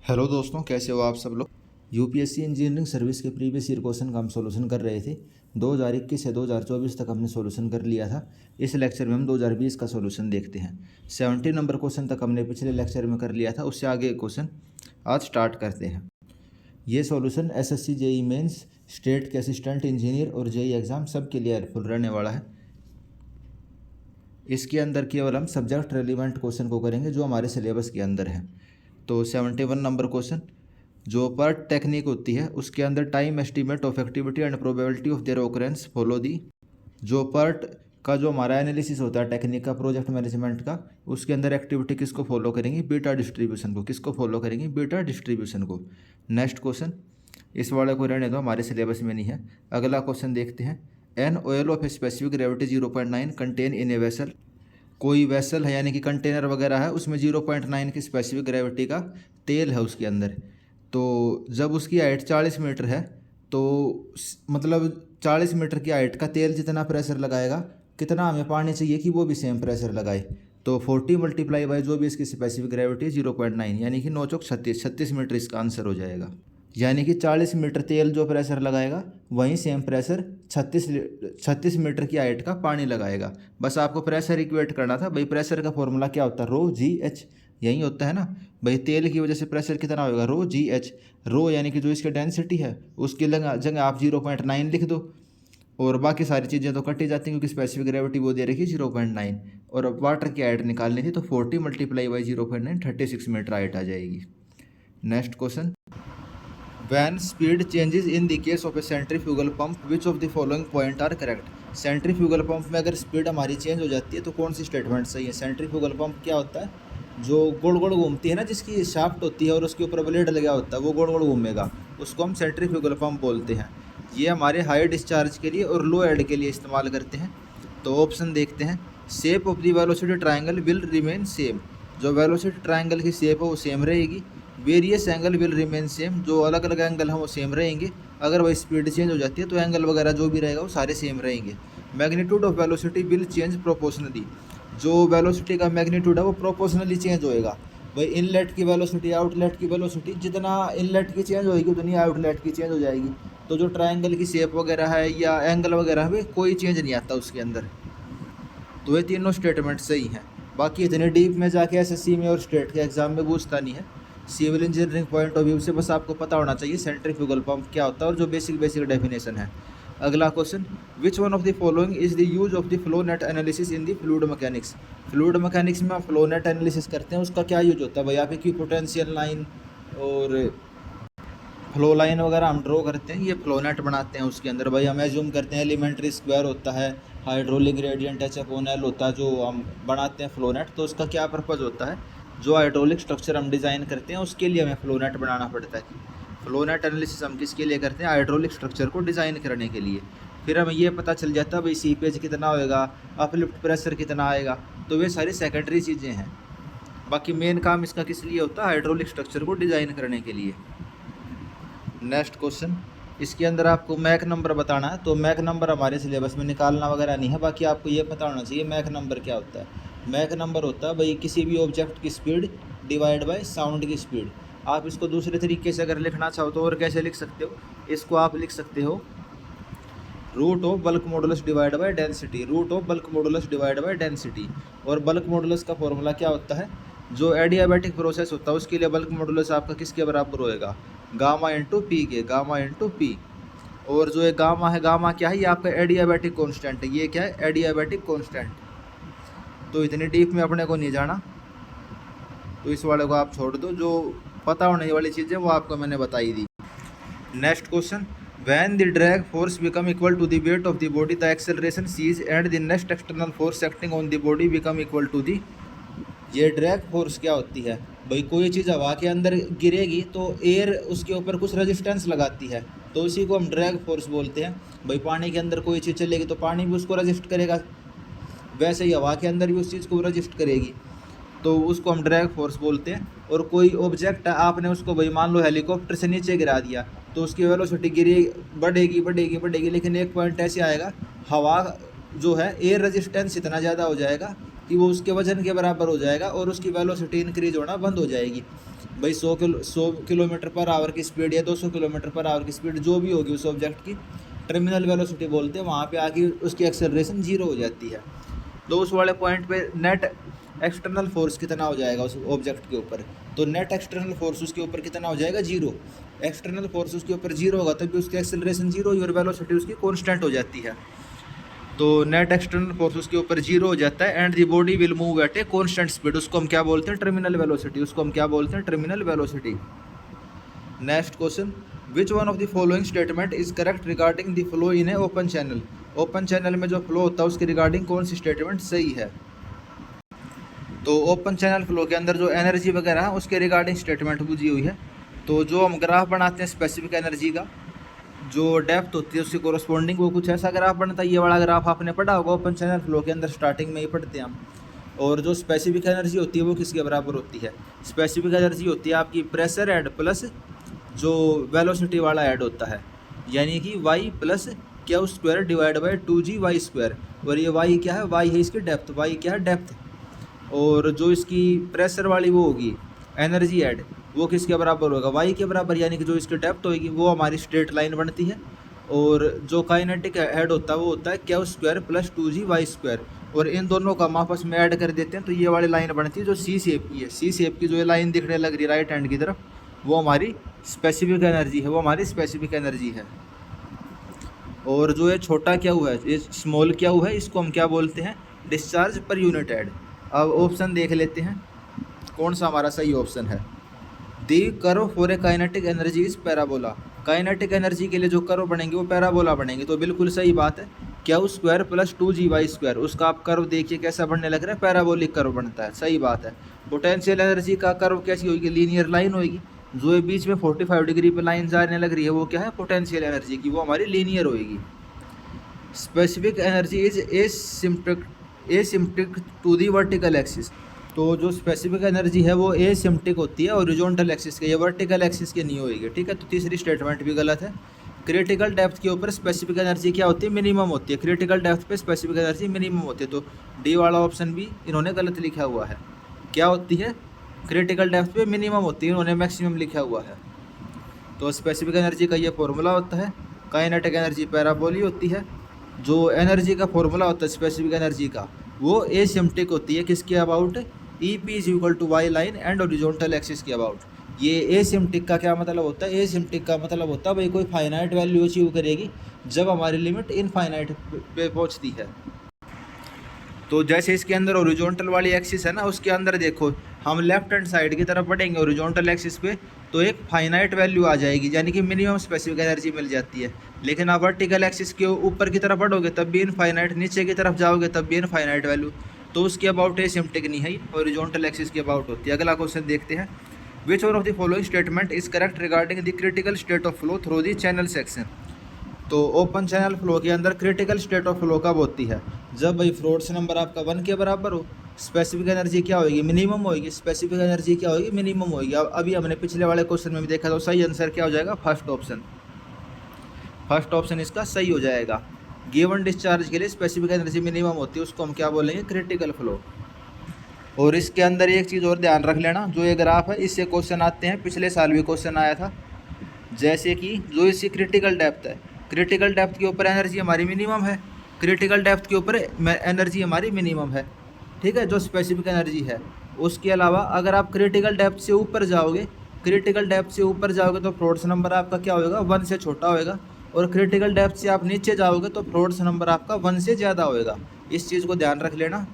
Hello दोस्तों, कैसे हो आप सब लोग। यूपीएससी इंजीनियरिंग सर्विस के प्रीवियस ईयर क्वेश्चन का हम सॉल्यूशन कर रहे थे। 2021 से 2024 तक हमने सॉल्यूशन कर लिया था। इस लेक्चर में हम 2020 का सॉल्यूशन देखते हैं। 70 नंबर क्वेश्चन तक हमने पिछले लेक्चर में कर लिया था, उससे आगे क्वेश्चन आज स्टार्ट करते हैं। ये solution SSC, JE mains, state के असिस्टेंट इंजीनियर और जेई एग्ज़ाम सब के लिए हेल्पफुल रहने वाला है। इसके अंदर केवल हम सब्जेक्ट रेलिवेंट क्वेश्चन को करेंगे जो हमारे सिलेबस के अंदर है। तो 71 नंबर क्वेश्चन जो पर्ट टेक्निक होती है उसके अंदर time estimate of activity and probability of their occurrence follow the. जो पर्ट का जो हमारा एनालिसिस होता है टेक्निक का, प्रोजेक्ट मैनेजमेंट का, उसके अंदर एक्टिविटी किसको फॉलो करेंगी, बीटा डिस्ट्रीब्यूशन को। किसको फॉलो करेंगी, बीटा डिस्ट्रीब्यूशन को। नेक्स्ट क्वेश्चन, इस वाले को रहने दो, हमारे सिलेबस में नहीं है। अगला क्वेश्चन देखते हैं। An oil of specific gravity 0.9 contain in a vessel. कोई वेसल है यानी कि कंटेनर वगैरह है, उसमें 0.9 की स्पेसिफिक ग्रेविटी का तेल है उसके अंदर। तो जब उसकी हाइट 40 मीटर है तो मतलब 40 मीटर की हाइट का तेल जितना प्रेशर लगाएगा, कितना हमें पानी चाहिए कि वो भी सेम प्रेशर लगाए। तो 40 मल्टीप्लाई बाई जो भी इसकी स्पेसिफिक ग्रेविटी 0.9 यानी कि 9 चौक 36 मीटर इसका आंसर हो जाएगा। यानी कि 40 मीटर तेल जो प्रेशर लगाएगा वहीं सेम प्रेशर 36 मीटर की हाइट का पानी लगाएगा। बस आपको प्रेशर इक्वेट करना था। भाई प्रेशर का फॉर्मूला क्या होता है, रो जी एच, यही होता है ना। भाई तेल की वजह से प्रेशर कितना होगा, रो जी एच। रो यानी कि जो इसकी डेंसिटी है उसकी जगह आप 0.9 लिख दो, और बाकी सारी चीज़ें तो कट ही जाती हैं क्योंकि स्पेसिफिक ग्रेविटी वो दे रखी 0.9, और अब वाटर की हाइट निकालनी थी तो 40 मल्टीप्लाई बाई 0.9 36 मीटर हाइट आ जाएगी। Next question, When speed changes in the case of a centrifugal pump, which of the following point are correct? Centrifugal pump में अगर स्पीड हमारी चेंज हो जाती है तो कौन सी स्टेटमेंट सही है। सेंट्रीफ्यूगल पंप क्या होता है, जो गोल गोल घूमती है ना, जिसकी शाफ्ट होती है और उसके ऊपर ब्लेड लगा होता है, वो गोल गोल घूमेगा, उसको हम सेंट्रीफ्यूगल पंप बोलते हैं। ये हमारे हाई डिस्चार्ज के लिए और लो एड के लिए इस्तेमाल करते हैं। तो ऑप्शन देखते हैं। Shape of the velocity triangle will remain same. जो वेलोसिटी ट्राइंगल की शेप है वो सेम रहेगी। Various angle will remain same, जो अलग अलग एंगल हैं वो सेम रहेंगे। अगर वही स्पीड चेंज हो जाती है तो एंगल वगैरह जो भी रहेगा वो सारे सेम रहेंगे। Magnitude of velocity will change proportionally. जो वेलोसिटी का मैग्नीट्यूड है वो प्रोपोर्शनली चेंज होएगा। भाई इनलेट की वेलोसिटी, आउटलेट की वेलोसिटी, जितना इनलेट की चेंज होएगी उतनी आउटलेट की चेंज हो जाएगी। तो जो ट्राइंगल की शेप वगैरह है या एंगल वगैरह है कोई चेंज नहीं आता उसके अंदर। तो ये तीनों स्टेटमेंट सही हैं। बाकी इतने डीप में जाके एसएससी में और स्टेट के एग्जाम में पूछता नहीं है। Civil engineering point of view से बस आपको पता होना चाहिए सेंट्रीफ्यूगल पंप क्या होता है और जो बेसिक डेफिनेशन है। अगला question, which one of the following is the use of the flow net analysis in the fluid mechanics. Fluid mechanics में हम फ्लो नेट एनालिसिस करते हैं, उसका क्या यूज होता है। भाई आप इक्विपोटेंशियल लाइन और फ्लो लाइन वगैरह हम ड्रॉ करते हैं, ये फ्लो नेट बनाते हैं। उसके अंदर भाई हम एज्यूम करते हैं एलिमेंट्री स्क्वायर होता है, हाइड्रोलिक ग्रेडियंट एच/एल होता है जो हम बनाते हैं फ्लो नेट। तो उसका क्या पर्पज़ होता है, जो हाइड्रोलिक स्ट्रक्चर हम डिज़ाइन करते हैं उसके लिए हमें फ्लो नेट बनाना पड़ता है। फ्लो नेट एनालिसिस हम किसके लिए करते हैं, हाइड्रोलिक स्ट्रक्चर को डिज़ाइन करने के लिए। फिर हमें ये पता चल जाता है भाई सीपेज कितना होएगा, अपलिफ्ट प्रेशर कितना आएगा। तो वे सारी सेकेंडरी चीज़ें हैं। बाकी मेन काम इसका किस लिए होता है, हाइड्रोलिक स्ट्रक्चर को डिज़ाइन करने के लिए। नेक्स्ट क्वेश्चन, इसके अंदर आपको मैक नंबर बताना है। तो मैक नंबर हमारे सिलेबस में निकालना वगैरह नहीं है, बाकी आपको ये पता होना चाहिए मैक नंबर क्या होता है। मैक नंबर होता है भाई किसी भी ऑब्जेक्ट की स्पीड डिवाइड बाय साउंड की स्पीड। आप इसको दूसरे तरीके से अगर लिखना चाहो तो और कैसे लिख सकते हो, इसको आप लिख सकते हो root of bulk modulus divide by density. Root of bulk modulus divide by density. और बल्क मॉडुलस का फॉर्मूला क्या होता है, जो एडियाबैटिक प्रोसेस होता है उसके लिए बल्क मॉडुलस आपका किसके बराबर होएगा, गामा इंटू पी के, गामा इंटू पी। और जो ये गामा है, गामा क्या है, ये आपका एडियाबैटिक कांस्टेंट है। ये क्या है, एडियाबैटिक कांस्टेंट। तो इतनी डीप में अपने को नहीं जाना, तो इस वाले को आप छोड़ दो। जो पता होने वाली चीज़ें वो आपको मैंने बताई दी। Next question, when the drag force become equal to the weight of the body, the acceleration cease and the next external force acting on the body become equal to the। ये ड्रैग फोर्स क्या होती है, भाई कोई चीज़ हवा के अंदर गिरेगी तो एयर उसके ऊपर कुछ रेजिस्टेंस लगाती है, तो उसी को हम ड्रैग फोर्स बोलते हैं। भाई पानी के अंदर कोई चीज़ चलेगी तो पानी भी उसको रजिस्ट करेगा, वैसे ही हवा के अंदर भी उस चीज़ को रजिस्ट करेगी, तो उसको हम ड्रैग फोर्स बोलते हैं। और कोई ऑब्जेक्ट है, आपने उसको भाई मान लो हेलीकॉप्टर से नीचे गिरा दिया, तो उसकी वेलोसिटी बढ़ेगी बढ़ेगी बढ़ेगी, लेकिन एक पॉइंट ऐसे आएगा, हवा जो है एयर रेजिस्टेंस इतना ज़्यादा हो जाएगा कि वो उसके वजन के बराबर हो जाएगा और उसकी वेलोसिटी इंक्रीज होना बंद हो जाएगी। भाई 100 किलोमीटर पर आवर की स्पीड या 200 किलोमीटर पर आवर की स्पीड जो भी होगी उस ऑब्जेक्ट की टर्मिनल वेलोसिटी बोलते हैं, वहाँ पे आके उसकी एक्सेलरेशन जीरो हो जाती है। तो उस वाले पॉइंट पे नेट एक्सटर्नल फोर्स कितना हो जाएगा उस ऑब्जेक्ट के ऊपर, तो नेट एक्सटर्नल फोर्स उसके ऊपर कितना हो जाएगा, जीरो। एक्सटर्नल फोर्स उसके ऊपर जीरो होगा तभी उसकी एक्सेलरेशन जीरो हुई और वेलोसिटी उसकी कांस्टेंट हो जाती है। तो नेट एक्सटर्नल फोर्स उसके ऊपर जीरो हो जाता है and the body will move at a constant speed, उसको हम क्या बोलते हैं, टर्मिनल वेलोसिटी, उसको हम क्या बोलते हैं, terminal velocity. Next question, which one of the following statement is correct regarding the flow in A open channel. Open channel में जो फ्लो होता है उसके रिगार्डिंग कौन सी स्टेटमेंट सही है। तो ओपन चैनल फ्लो के अंदर जो एनर्जी वगैरह है उसके रिगार्डिंग स्टेटमेंट बुझी हुई है। तो जो हम ग्राफ बनाते हैं स्पेसिफिक एनर्जी का, जो डेप्थ होती है उसकी कोरस्पॉन्डिंग वो कुछ ऐसा ग्राफ बनता है। ये वाला ग्राफ आपने पढ़ा होगा ओपन चैनल फ्लो के अंदर, स्टार्टिंग में ही पढ़ते हैं हम। और जो स्पेसिफिक एनर्जी होती है वो किसके बराबर होती है, स्पेसिफिक एनर्जी होती है आपकी प्रेशर ऐड प्लस जो वेलोसिटी वाला ऐड होता है, यानी कि वाई प्लस क्या square divide by 2g square. और ये वाई क्या है, वाई है इसकी डेप्थ, वाई क्या है, डेप्थ। और जो इसकी प्रेशर वाली वो होगी एनर्जी ऐड, वो किसके बराबर होगा, वाई के बराबर, यानी कि जो इसकी डेप्थ होगी वो हमारी स्ट्रेट लाइन बनती है। और जो काइनेटिक ऐड होता है वो होता है क्या स्क्वायर प्लस 2g स्क्वायर। और इन दोनों का हम आपस में ऐड कर देते हैं तो ये वाली लाइन बनती है जो सी शेप की है। सी शेप की जो ये लाइन दिखने लग रही है राइट हैंड की तरफ, वो हमारी स्पेसिफिक एनर्जी है, वो हमारी स्पेसिफिक एनर्जी है। और जो ये छोटा क्या हुआ है, ये स्मॉल क्या हुआ है, इसको हम क्या बोलते हैं, डिस्चार्ज पर यूनिट ऐड। अब ऑप्शन देख लेते हैं कौन सा हमारा सही ऑप्शन है। दी curve for a kinetic energy is parabola. Kinetic energy के लिए जो कर्व बनेंगे वो पैराबोला बनेंगे, तो बिल्कुल सही बात है। क्या स्क्वायर प्लस 2g स्क्वायर, उसका आप कर्व देखिए कैसा बनने लग रहा है, पैराबोलिक कर्व बनता है, सही बात है। पोटेंशियल एनर्जी का कर्व कैसी होगी, लीनियर लाइन होगी। जो ये बीच में 45 डिग्री पे लाइन जाने लग रही है वो क्या है, पोटेंशियल एनर्जी की, वो हमारी लीनियर होगी। Specific energy is asymptotic to the vertical axis. तो जो स्पेसिफिक एनर्जी है वो एसिम्प्टिक होती है हॉरिजॉन्टल एक्सिस के, ये वर्टिकल एक्सिस के नहीं होगी, ठीक है। तो तीसरी स्टेटमेंट भी गलत है। क्रिटिकल डेप्थ के ऊपर स्पेसिफिक एनर्जी क्या होती है, मिनिमम होती है। क्रिटिकल डेप्थ पे स्पेसिफिक एनर्जी मिनिमम होती है, तो डी वाला ऑप्शन भी इन्होंने गलत लिखा हुआ है। क्या होती है, क्रिटिकल डेप्थ पे मिनिमम होती है, इन्होंने मैक्सिमम लिखा हुआ है। तो स्पेसिफिक एनर्जी का ये फॉर्मूला होता है, काइनेटिक एनर्जी पैराबोली होती है। जो एनर्जी का फॉर्मूला होता है स्पेसिफिक एनर्जी का, वो एसिम्प्टिक होती है, किसके about, E P is equal to Y line and horizontal axis के अबाउट। ये एसिम्प्टिक का क्या मतलब होता है, एसिम्प्टिक का मतलब होता है भाई कोई फाइनाइट वैल्यू अचीव करेगी जब हमारी लिमिट इनफाइनाइट पे पहुंचती है। तो जैसे इसके अंदर ओरिजोनटल वाली एक्सिस है ना, उसके अंदर देखो हम लेफ्ट हैंड साइड की तरफ बढ़ेंगे ओरिजोनटल एक्सिस पे तो एक फाइनाइट वैल्यू आ जाएगी, यानी कि मिनिमम स्पेसिफिक एनर्जी मिल जाती है। लेकिन आप वर्टिकल एक्सिस के ऊपर की तरफ बढ़ोगे तब भी इनफाइनाइट, नीचे की तरफ जाओगे तब भी इनफाइनाइट वैल्यू, तो उसके अबाउट एसिम्प्टिक नहीं है, हॉरिजॉन्टल एक्सिस के अबाउट होती है। अगला क्वेश्चन देखते हैं, which one of the following statement is correct regarding the critical state of flow through the channel section. तो ओपन चैनल फ्लो के अंदर क्रिटिकल स्टेट ऑफ फ्लो कब होती है, जब भाई फ्लोट्स नंबर आपका 1 के बराबर हो, स्पेसिफिक एनर्जी क्या होगी, मिनिमम होगी, स्पेसिफिक एनर्जी क्या होगी, मिनिमम होगी। अब अभी हमने पिछले वाले क्वेश्चन में भी देखा था, सही आंसर क्या हो जाएगा, फर्स्ट ऑप्शन। फर्स्ट ऑप्शन इसका सही हो जाएगा। गिवन डिस्चार्ज के लिए स्पेसिफिक एनर्जी मिनिमम होती है, उसको हम क्या बोलेंगे, क्रिटिकल फ्लो। और इसके अंदर एक चीज़ और ध्यान रख लेना, जो ये ग्राफ है इससे क्वेश्चन आते हैं, पिछले साल भी क्वेश्चन आया था। जैसे कि जो इसकी क्रिटिकल डेप्थ है, क्रिटिकल डेप्थ के ऊपर एनर्जी हमारी मिनिमम है, क्रिटिकल डेप्थ के ऊपर एनर्जी हमारी मिनिमम है, ठीक है, जो स्पेसिफिक एनर्जी है। उसके अलावा अगर आप क्रिटिकल डेप्थ से ऊपर जाओगे, क्रिटिकल डेप्थ से ऊपर जाओगे तो फ्लोट्स नंबर आपका क्या होएगा, 1 से छोटा होएगा। और क्रिटिकल डेप्थ से आप नीचे जाओगे तो फ्लोट्स नंबर आपका 1 से ज़्यादा होएगा। इस चीज़ को ध्यान रख लेना।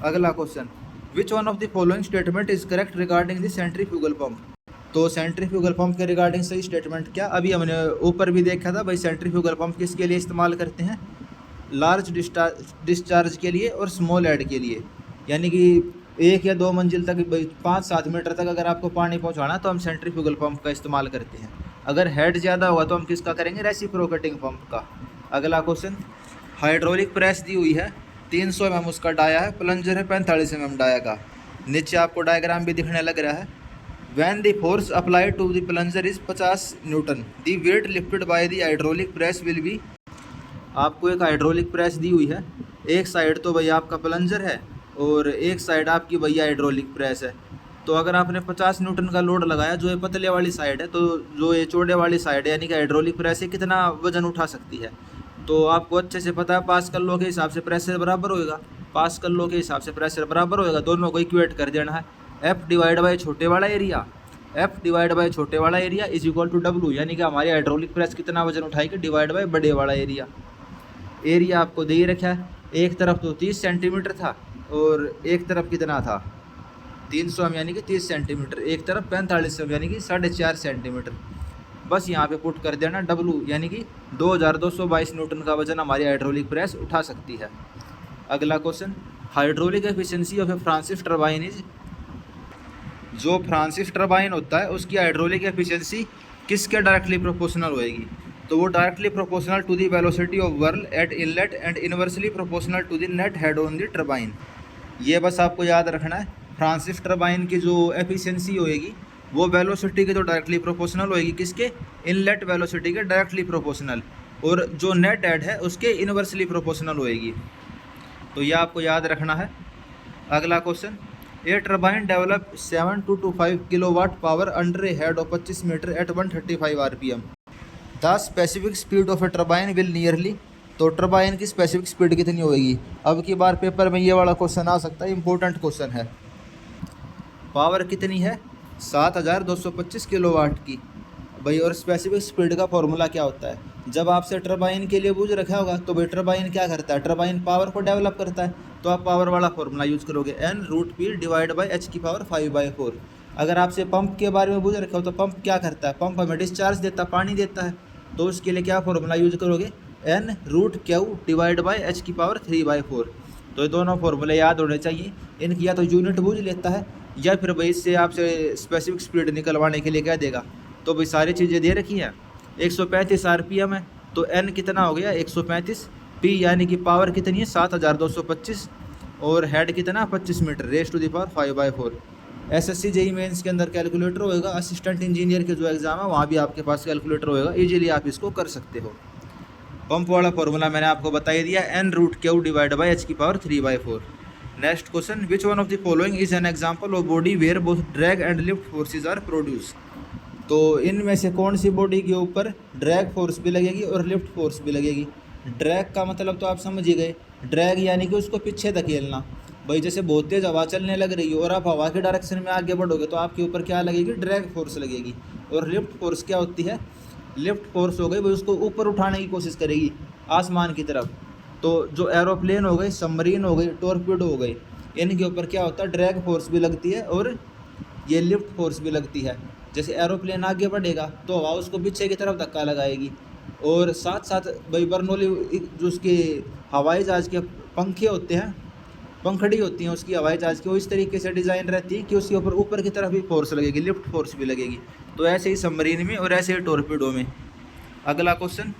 अगला question, which one of the following statement is correct regarding the centrifugal pump. तो सेंट्रीफ्यूगल पंप के रिगार्डिंग सही स्टेटमेंट क्या, अभी हमने ऊपर भी देखा था भाई, सेंट्रीफ्यूगल पंप किसके लिए इस्तेमाल करते हैं, लार्ज डिस्चार्ज के लिए और स्मॉल ऐड के लिए। यानी कि 1 या 2 मंजिल तक, 5-7 मीटर तक अगर आपको पानी पहुंचाना तो हम सेंट्रीफ्यूगल पंप का इस्तेमाल करते हैं। अगर हेड ज़्यादा होगा तो हम किसका करेंगे, रेसिप्रोकेटिंग पंप का। अगला क्वेश्चन, हाइड्रोलिक प्रेस दी हुई है, 300 mm उसका डाया है, प्लंजर है 45 mm डाया का। नीचे आपको डायग्राम भी दिखने लग रहा है। When the force applied to the plunger is 50 newton, the weight lifted by the hydraulic press will be. आपको एक हाइड्रोलिक प्रेस दी हुई है, एक साइड तो भैया आपका प्लंजर है और एक साइड आपकी भैया हाइड्रोलिक प्रेस है। तो अगर आपने 50 न्यूटन का लोड लगाया, जो ये पतले वाली साइड है, तो जो ये चौड़े वाली साइड है यानी कि हाइड्रोलिक प्रेस है कितना वजन उठा सकती है। तो आपको अच्छे से पता है पास्कल लॉ के हिसाब से प्रेशर बराबर होएगा, पास्कल लॉ के हिसाब से प्रेशर बराबर होएगा, दोनों को इक्वेट कर देना है। F डिवाइड बाई छोटे वाला एरिया, F डिवाइड बाई छोटे वाला area is equal to W, यानी कि हमारी हाइड्रोलिक प्रेस कितना वजन उठाएगी डिवाइड बाई बड़े वाला एरिया। एरिया आपको दे ही रखा है, एक तरफ तो 30 सेंटीमीटर था और एक तरफ कितना था 300 एम यानी कि 30 सेंटीमीटर, एक तरफ 45 एम यानी कि 4.5 सेंटीमीटर। बस यहाँ पे पुट कर देना W, यानी कि 2222 न्यूटन का वजन हमारी हाइड्रोलिक प्रेस उठा सकती है। अगला question, hydraulic efficiency of a Francis turbine is, जो फ्रांसिस टरबाइन होता है उसकी हाइड्रोलिक एफिशिएंसी किसके डायरेक्टली प्रोपोर्शनल होएगी? तो वो directly proportional to the velocity of whirl at inlet and inversely proportional to the net head on the turbine. ये बस आपको याद रखना है, फ्रांसिस टरबाइन की जो एफिशिएंसी होएगी वो वेलोसिटी के तो डायरेक्टली प्रोपोर्शनल होएगी, किसके? इनलेट वेलोसिटी के डायरेक्टली प्रोपोर्शनल, और जो नेट हेड है उसके इनवर्सली प्रोपोर्शनल होएगी। तो ये आपको याद रखना है। अगला question, a turbine develop 7225 kilowatt power under a head of 25 metre at 135 RPM। The specific speed of a turbine will nearly, तो टरबाइन की स्पेसिफिक स्पीड कितनी होगी? अब की बार पेपर में ये वाला क्वेश्चन आ सकता है, इंपॉर्टेंट क्वेश्चन है। पावर कितनी है? 7225 किलोवाट की भाई। और स्पेसिफिक स्पीड का फॉर्मूला क्या होता है? जब आपसे टरबाइन के लिए पूछ रखा होगा तो भाई टरबाइन क्या करता है? टरबाइन पावर को डेवलप करता है, तो आप पावर वाला फॉर्मूला यूज़ करोगे, N√P डिवाइड बाई H की पावर 5/4। अगर आपसे पंप के बारे में पूछ रखा हो तो पंप क्या करता है? पंप हमें डिस्चार्ज देता है, पानी देता है, तो उसके लिए क्या फॉर्मूला यूज करोगे? N√Q डिवाइड बाई H की पावर 3/4। तो ये दोनों फॉर्मूले याद होने चाहिए। इनकी या तो यूनिट बूझ लेता है या फिर भाई इससे आपसे स्पेसिफिक स्पीड निकलवाने के लिए क्या देगा। तो भाई सारी चीज़ें दे रखी हैं। 135 RPM है, तो N कितना हो गया? 135, P यानी कि पावर कितनी है? 7225, और हेड कितना? 25 metre, raise to the power 5/4। SSC JEE mains के अंदर कैलकुलेटर होएगा, असिस्टेंट इंजीनियर के जो एग्ज़ाम है वहाँ भी आपके पास कैलकुलेटर होएगा, इजीली आप इसको कर सकते हो। पंप वाला फॉर्मूला मैंने आपको बता ही दिया, N√Q डिवाइड बाई H की power 3/4। Next question, which one of the following is an example of body where both drag and lift forces are produce. तो इनमें से कौन सी बॉडी के ऊपर ड्रैग फोर्स भी लगेगी और लिफ्ट फोर्स भी लगेगी? ड्रैग का मतलब तो आप समझ ही गए, ड्रैग यानी कि उसको पीछे धकेलना। भाई जैसे बहुत तेज़ हवा चलने लग रही हो और आप हवा के डायरेक्शन में आगे बढ़ोगे तो आपके ऊपर क्या लगेगी? ड्रैग फोर्स लगेगी। और लिफ्ट फोर्स क्या होती है? लिफ्ट फोर्स हो गई भाई उसको ऊपर उठाने की कोशिश करेगी आसमान की तरफ। तो जो एरोप्लेन हो गई, सबमरीन हो गई, टॉर्पेडो हो गई, इनके ऊपर क्या होता है? ड्रैग फोर्स भी लगती है और ये लिफ्ट फोर्स भी लगती है। जैसे एरोप्लेन आगे बढ़ेगा तो हवा उसको पीछे की तरफ धक्का लगाएगी, और साथ साथ भाई बर्नौली जो उसके हवाई जहाज़ के पंखे होते हैं, पंखड़ी होती हैं उसकी हवाई जहाज़ की, वो इस तरीके से डिज़ाइन रहती है कि उसके ऊपर की तरफ भी फोर्स लगेगी, लिफ्ट फोर्स भी लगेगी। तो ऐसे ही सबमरीन में और ऐसे ही टॉर्पेडो में। अगला question,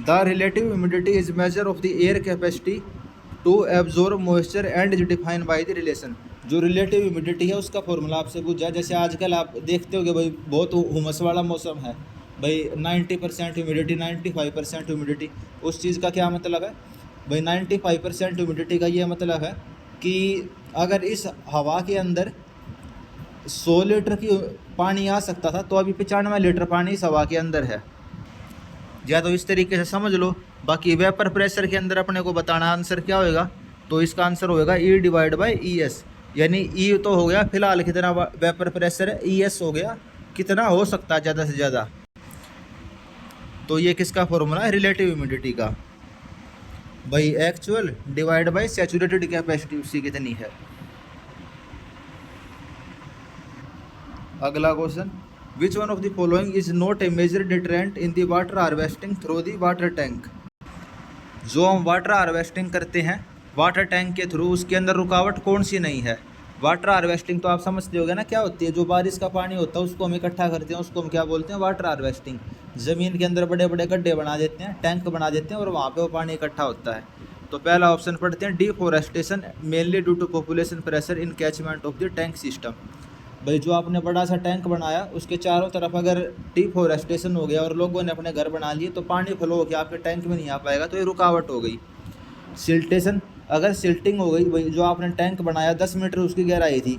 the relative humidity is measure of the air capacity to absorb moisture and is defined by the relation. जो रिलेटिव ह्यूमिडिटी है उसका फॉर्मूला आपसे पूछा। जैसे आजकल आप देखते होगे भाई बहुत हुमस वाला मौसम है, भाई 90% ह्यूमिडिटी, 95% ह्यूमिडिटी, उस चीज़ का क्या मतलब है? भाई 95% ह्यूमिडिटी का ये मतलब है कि अगर इस हवा के अंदर 100 लीटर की पानी आ सकता था तो अभी 95 लीटर पानी इस हवा के अंदर है। या तो इस तरीके से समझ लो। बाकी वेपर प्रेशर के अंदर अपने को बताना आंसर क्या होएगा, तो इसका आंसर होएगा E डिवाइड बाई ES, यानी E तो हो गया फिलहाल कितना वेपर प्रेशर है, ES हो गया कितना हो सकता है ज़्यादा से ज़्यादा। तो ये किसका फॉर्मूला है? रिलेटिव ह्यूमिडिटी का। भाई actual divide by saturated capacity उसकी कितनी है। अगला question, which one of the following is not a major deterrent in the water harvesting through the water tank. जो हम वाटर हार्वेस्टिंग करते हैं वाटर टैंक के थ्रू, उसके अंदर रुकावट कौन सी नहीं है? वाटर हार्वेस्टिंग तो आप समझते होगे ना क्या होती है? जो बारिश का पानी होता है उसको हम इकट्ठा करते हैं, उसको हम क्या बोलते हैं? Water harvesting. ज़मीन के अंदर बड़े बड़े गड्ढे बना देते हैं, टैंक बना देते हैं और वहाँ पे वो पानी इकट्ठा होता है। तो पहला ऑप्शन पढ़ते हैं, deforestation mainly due to population pressure in catchment of the tank system. भाई जो आपने बड़ा सा टैंक बनाया उसके चारों तरफ अगर डिफॉरेस्टेशन हो गया और लोगों ने अपने घर बना लिए तो पानी फ्लो होकर आपके टैंक में नहीं आ पाएगा, तो ये रुकावट हो गई। सिल्टेशन, अगर सिल्टिंग हो गई, भाई जो आपने टैंक बनाया 10 मीटर उसकी गहराई थी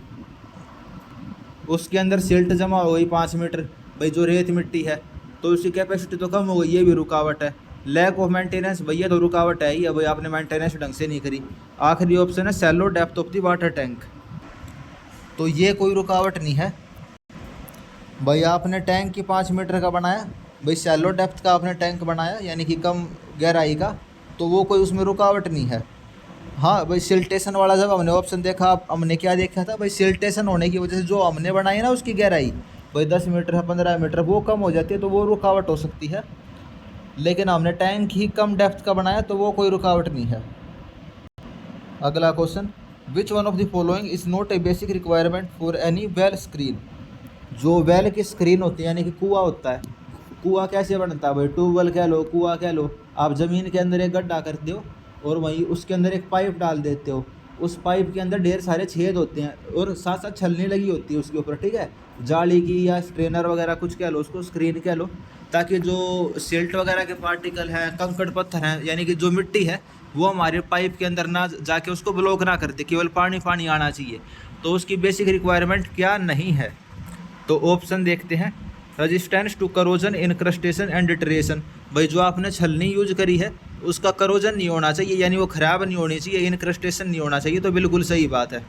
उसके अंदर सिल्ट जमा हो गई 5 मीटर, भाई जो रेत मिट्टी है, तो उसकी कैपेसिटी तो कम हो गई, ये भी रुकावट है। लैक ऑफ मेंटेनेंस, भैया तो रुकावट है ही है, भाई आपने मेंटेनेंस ढंग से नहीं करी। आखिरी ऑप्शन है shallow depth of the water tank, तो ये कोई रुकावट नहीं है। भाई आपने टैंक की 5 मीटर का बनाया, भाई सैलो डेप्थ का आपने टैंक बनाया यानी कि कम गहराई का, तो वो कोई उसमें रुकावट नहीं है। हाँ भाई सिल्टेशन वाला जब हमने ऑप्शन देखा, हमने क्या देखा था भाई, सिल्टेशन होने की वजह से जो हमने बनाई ना उसकी गहराई भाई 10 मीटर है 15 मीटर वो कम हो जाती है, तो वो रुकावट हो सकती है। लेकिन हमने टैंक ही कम डेप्थ का बनाया तो वो कोई रुकावट नहीं है। अगला question, which one of the following is not a basic requirement for any well screen. जो वेल की स्क्रीन होती है यानी कि कुआं होता है, कुआं कैसे बनता है भाई, ट्यूबवेल कह लो कुआं कह लो, आप ज़मीन के अंदर एक गड्ढा करते हो और वहीं उसके अंदर एक पाइप डाल देते हो, उस पाइप के अंदर ढेर सारे छेद होते हैं और साथ साथ छलनी लगी होती है उसके ऊपर, ठीक है, जाली की या स्ट्रेनर वगैरह कुछ कह लो, उसको स्क्रीन कह लो, ताकि जो सिल्ट वगैरह के पार्टिकल हैं, कंकड़ पत्थर हैं, यानी कि जो मिट्टी है वो हमारे पाइप के अंदर ना जाके उसको ब्लॉक ना करते, केवल पानी पानी आना चाहिए। तो उसकी बेसिक रिक्वायरमेंट क्या नहीं है, तो ऑप्शन देखते हैं, रेजिस्टेंस टू करोजन, इनक्रस्टेशन एंड डिटरेशन। भाई जो आपने छलनी यूज करी है उसका करोजन नहीं होना चाहिए, यानी वो ख़राब नहीं होनी चाहिए, इनक्रस्टेशन नहीं होना चाहिए, तो बिल्कुल सही बात है।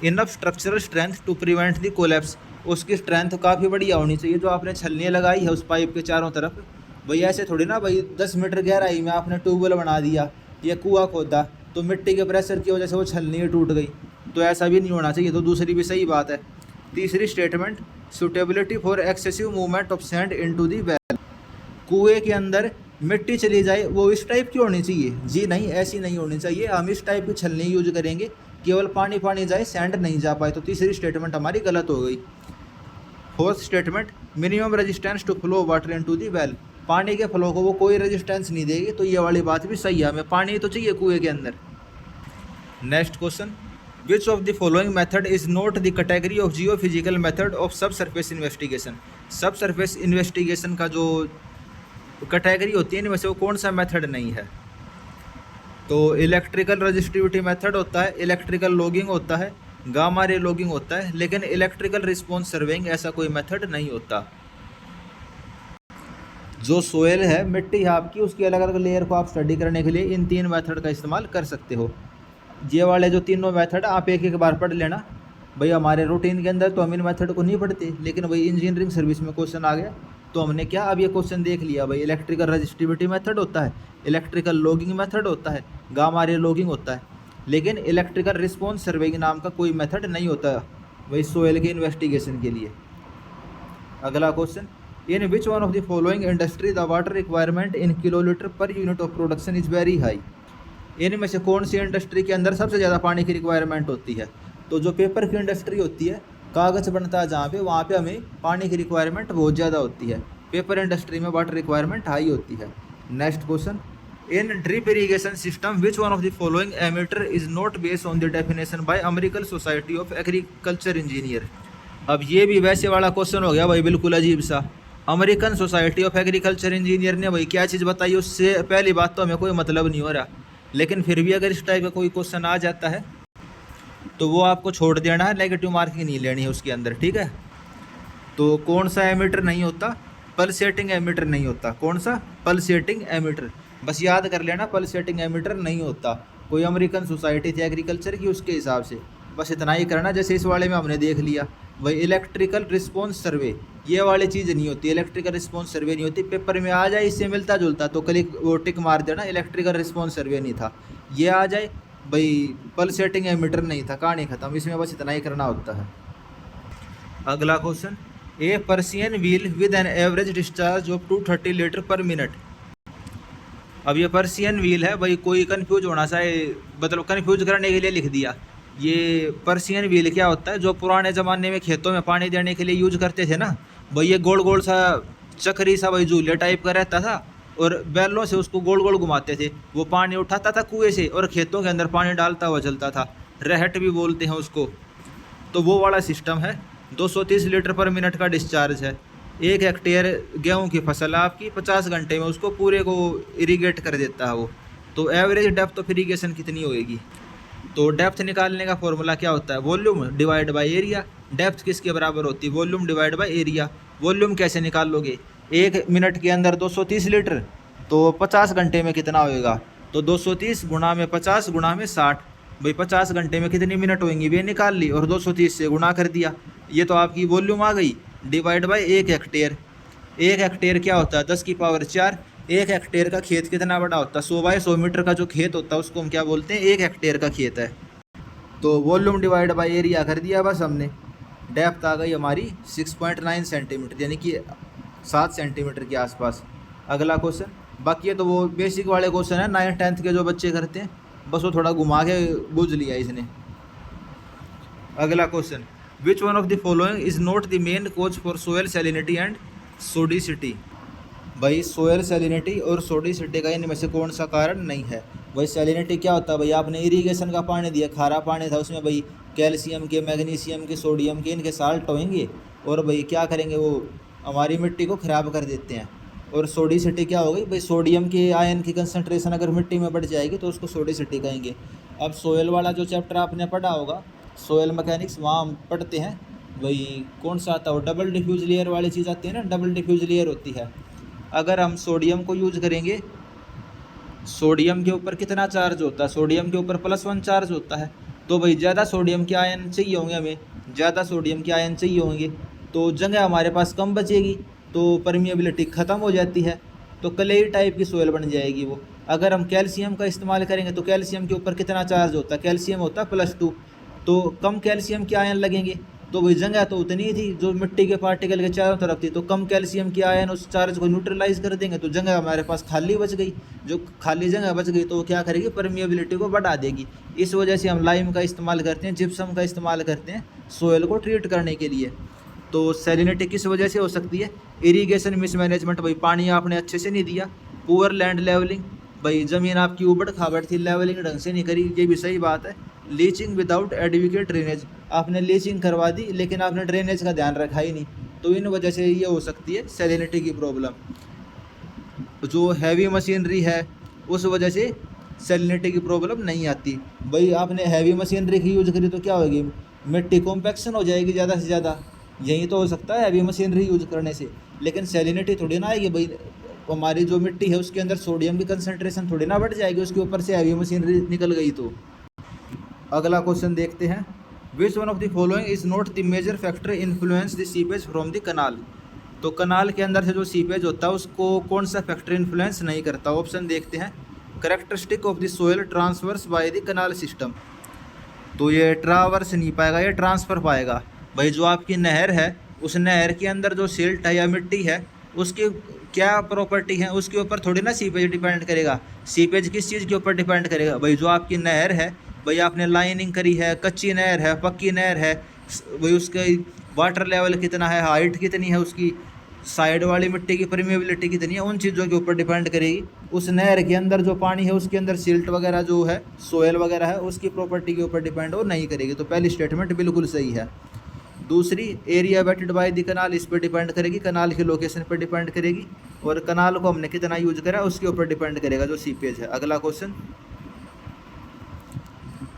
Enough structural strength to prevent the collapse, उसकी स्ट्रेंथ काफ़ी बढ़िया होनी चाहिए जो आपने छलनी लगाई है उस पाइप के चारों तरफ। भाई ऐसे थोड़ी ना भाई 10 मीटर गहराई में आपने ट्यूबवेल बना दिया या कुआं खोदा तो मिट्टी के प्रेशर की वजह से वो छलनी टूट गई, तो ऐसा भी नहीं होना चाहिए, तो दूसरी भी सही बात है। तीसरी statement, suitability for excessive movement of sand into the well, कुएं के अंदर मिट्टी चली जाए वो इस टाइप की होनी चाहिए, जी नहीं ऐसी नहीं होनी चाहिए, हम इस टाइप की छलनी यूज करेंगे, केवल पानी पानी जाए सैंड नहीं जा पाए, तो तीसरी स्टेटमेंट हमारी गलत हो गई। Fourth statement, minimum resistance to flow water into the well, पानी के फ्लो को वो कोई रेजिस्टेंस नहीं देगी, तो ये वाली बात भी सही है, हमें पानी तो चाहिए कुएं के अंदर। Next question, which of the following method is not the category of geophysical method of सब सरफेस इन्वेस्टिगेशन। सब सरफेस इन्वेस्टिगेशन का जो कैटेगरी होती है इनमें से वो कौन सा मेथड नहीं है, तो इलेक्ट्रिकल रजिस्टिविटी मेथड होता है, इलेक्ट्रिकल लॉगिंग होता है, गामा रे लॉगिंग होता है, लेकिन इलेक्ट्रिकल रिस्पॉन्स सर्वेइंग ऐसा कोई मेथड नहीं होता। जो सोयल है मिट्टी है आपकी, उसकी अलग अलग लेयर को आप स्टडी करने के लिए इन 3 मेथड का इस्तेमाल कर सकते हो। ये वाले जो तीनों मेथड आप एक एक बार पढ़ लेना, भाई हमारे रूटीन के अंदर तो हम इन मेथड को नहीं पढ़ते, लेकिन भाई इंजीनियरिंग सर्विस में क्वेश्चन आ गया तो हमने क्या अब ये क्वेश्चन देख लिया, भाई इलेक्ट्रिकल रजिस्टिविटी मेथड होता है, इलेक्ट्रिकल लॉगिंग मेथड होता है, गामा रे लॉगिंग होता है, लेकिन इलेक्ट्रिकल रिस्पॉन्स सर्वेइंग नाम का कोई मेथड नहीं होता भाई सोयल के इन्वेस्टिगेशन के लिए। अगला question, in which one of the following industry the water requirement in kilolitre per unit of production is very high. इनमें से कौन सी इंडस्ट्री के अंदर सबसे ज़्यादा पानी की रिक्वायरमेंट होती है, तो जो पेपर की इंडस्ट्री होती है, कागज़ बनता है जहाँ पे, वहाँ पे हमें पानी की रिक्वायरमेंट बहुत ज़्यादा होती है, पेपर इंडस्ट्री में वाटर रिक्वायरमेंट हाई होती है। Next question, in drip irrigation system which one of the following emitter is not based on the definition by American Society of Agriculture Engineer. अब ये भी वैसे वाला क्वेश्चन हो गया भाई, बिल्कुल अजीब सा। American Society of Agriculture engineer ने भाई क्या चीज़ बताई, उससे पहली बात तो हमें कोई मतलब नहीं हो रहा, लेकिन फिर भी अगर इस टाइप का कोई क्वेश्चन आ जाता है तो वो आपको छोड़ देना है, नेगेटिव मार्किंग नहीं लेनी है उसके अंदर, ठीक है। तो कौन सा एमीटर नहीं होता, पल्सेटिंग एमीटर नहीं होता, कौन सा, पल्सेटिंग एमीटर, बस याद कर लेना पल्सेटिंग एमीटर नहीं होता। कोई अमेरिकन सोसाइटी थी एग्रीकल्चर की उसके हिसाब से, बस इतना ही करना। जैसे इस वाले में हमने देख लिया वही इलेक्ट्रिकल रिस्पॉन्स सर्वे, ये वाली चीज़ नहीं होती, इलेक्ट्रिकल रिस्पॉन्स सर्वे नहीं होती, पेपर में आ जाए इससे मिलता जुलता तो क्लिक वो टिक मार देना, इलेक्ट्रिकल रिस्पॉन्स सर्वे नहीं था। ये आ जाए भाई पल्सेटिंग एमीटर नहीं था, कहानी खत्म, इसमें बस इतना ही करना होता है। अगला question, A Persian wheel with an average discharge of 230 litre पर मिनट। अब ये पर्सियन व्हील है भाई, कोई कन्फ्यूज होना चाहे, मतलब कन्फ्यूज करने के लिए लिख दिया। ये पर्सियन व्हील क्या होता है, जो पुराने ज़माने में खेतों में पानी देने के लिए यूज करते थे ना भाई, ये गोल गोल सा चक्री सा भाई झूले टाइप का रहता था और बैलों से उसको गोल गोल घुमाते थे, वो पानी उठाता था कुएं से और खेतों के अंदर पानी डालता हुआ चलता था, रहट भी बोलते हैं उसको। तो वो वाला सिस्टम है, 230 लीटर पर मिनट का डिस्चार्ज है। 1 हेक्टेयर गेहूँ की फसल आपकी 50 घंटे में उसको पूरे को इरीगेट कर देता है वो। तो एवरेज डेप्थ ऑफ इरीगेशन कितनी होएगी, तो डेप्थ निकालने का फॉर्मूला क्या होता है, volume divide by area. Depth किसके बराबर होती है, volume divide by area. Volume कैसे निकाल लोगे, 1 मिनट के अंदर 230 लीटर, तो 50 घंटे में कितना होएगा, तो 230 गुणा में 50 गुणा में 60। भाई 50 घंटे में कितनी मिनट होंगी वे निकाल ली और 230 से गुणा कर दिया, ये तो आपकी वॉल्यूम आ गई। Divide by 1 hectare. 1 हेक्टेयर क्या होता है, 10 की पावर 4। 1 हेक्टेयर का खेत कितना बड़ा होता है, 100 बाय 100 मीटर का जो खेत होता है उसको हम क्या बोलते हैं, 1 हेक्टेयर का खेत है। तो वॉल्यूम डिवाइड बाय एरिया कर दिया बस हमने। डेप्थ आ गई हमारी 6.9 सेंटीमीटर, यानी कि 7 सेंटीमीटर के आसपास। अगला क्वेश्चन, बाकी है तो वो बेसिक वाले क्वेश्चन है 9th 10th के जो बच्चे करते हैं, बस वो थोड़ा घुमा के बूझ लिया इसने। अगला question, which one of the following is not the main cause for soil salinity and sodicity. भाई सोयल सैलिनिटी और सोडिसिटी का इनमें से कौन सा कारण नहीं है। भाई सैलिनिटी क्या होता है, भाई आपने इरीगेशन का पानी दिया, खारा पानी था, उसमें भाई कैल्शियम के, मैग्नीशियम के, सोडियम के, इनके साल्ट होंगे और भाई क्या करेंगे, वो हमारी मिट्टी को ख़राब कर देते हैं। और सोडिसिटी क्या हो गई, भाई सोडियम के आयन की कंसनट्रेशन अगर मिट्टी में बढ़ जाएगी तो उसको सोडिसिटी कहेंगे। अब सोयल वाला जो चैप्टर आपने पढ़ा होगा, सोयल मैकेनिक्स, वहाँ हम पढ़ते हैं भाई कौन सा आता है, वो डबल डिफ्यूज लेयर वाली चीज़ आती है ना, डबल डिफ्यूज लेयर होती है। अगर हम सोडियम को यूज करेंगे, सोडियम के ऊपर कितना चार्ज होता है, सोडियम के ऊपर +1 चार्ज होता है, तो भाई ज़्यादा सोडियम के आयन चाहिए होंगे हमें, ज़्यादा सोडियम के आयन चाहिए होंगे, तो जगह हमारे पास कम बचेगी, तो परमिएबिलिटी ख़त्म हो जाती है, तो क्लेई टाइप की सोयल बन जाएगी वो। अगर हम कैल्शियम का इस्तेमाल करेंगे तो कैल्शियम के ऊपर कितना चार्ज होता है, कैल्शियम होता है +2, तो कम कैल्शियम के आयन लगेंगे, तो वही जगह तो उतनी ही थी जो मिट्टी के पार्टिकल के चारों तरफ थी, तो कम कैल्शियम की आयन उस चार्ज को न्यूट्रलाइज कर देंगे, तो जगह हमारे पास खाली बच गई। जो खाली जगह बच गई तो वो क्या करेगी, परमिएबिलिटी को बढ़ा देगी। इस वजह से हम लाइम का इस्तेमाल करते हैं, जिप्सम का इस्तेमाल करते हैं सोयल को ट्रीट करने के लिए। तो सैलिनिटी किस वजह से हो सकती है, इरीगेशन मिसमैनेजमेंट, भाई पानी आपने अच्छे से नहीं दिया। पुअर लैंड लेवलिंग, भाई ज़मीन आपकी उबड़ खाबड़ थी, लेवलिंग ढंग से नहीं करी, ये भी सही बात है। लीचिंग विदाउट एडुकेट ड्रेनेज, आपने लीचिंग करवा दी लेकिन आपने ड्रेनेज का ध्यान रखा ही नहीं, तो इन वजह से ये हो सकती है सैलिनिटी की प्रॉब्लम। जो हैवी मशीनरी है उस वजह से सैलिनिटी की प्रॉब्लम नहीं आती। भाई आपने हैवी मशीनरी की यूज करी तो क्या होगी, मिट्टी कॉम्पैक्शन हो जाएगी ज़्यादा से ज़्यादा, यही तो हो सकता है हैवी मशीनरी यूज करने से। लेकिन सैलिनिटी थोड़ी ना आएगी, भाई हमारी जो मिट्टी है उसके अंदर सोडियम की कंसनट्रेशन थोड़ी ना बढ़ जाएगी उसके ऊपर से हैवी मशीनरी निकल गई तो। अगला क्वेश्चन देखते हैं, which one of the following is not the major factor influence the seepage from the canal. तो कनाल के अंदर से जो सीपेज होता है उसको कौन सा फैक्टर इन्फ्लुएंस नहीं करता। ऑप्शन देखते हैं, characteristic of the soil transfers by the canal system, तो ये ट्रावर्स नहीं पाएगा, ये ट्रांसफ़र पाएगा। भाई जो आपकी नहर है उस नहर के अंदर जो सिल्ट है या मिट्टी है उसकी क्या प्रॉपर्टी है, उसके ऊपर थोड़ी ना सीपेज डिपेंड करेगा। सीपेज किस चीज़ के ऊपर डिपेंड करेगा, भाई जो आपकी नहर है, भाई आपने लाइनिंग करी है, कच्ची नहर है, पक्की नहर है, भाई उसका वाटर लेवल कितना है, हाइट कितनी है उसकी, साइड वाली मिट्टी की परमिएबिलिटी कितनी है, उन चीज़ों के ऊपर डिपेंड करेगी। उस नहर के अंदर जो पानी है उसके अंदर सिल्ट वगैरह जो है, सोयल वगैरह है, उसकी प्रॉपर्टी के ऊपर डिपेंड वो नहीं करेगी। तो पहली स्टेटमेंट बिल्कुल सही है। दूसरी, area wetted by the canal, इस पर डिपेंड करेगी, कनाल की लोकेशन पर डिपेंड करेगी, और कनाल को हमने कितना यूज करा उसके ऊपर डिपेंड करेगा जो सीपेज है। अगला question,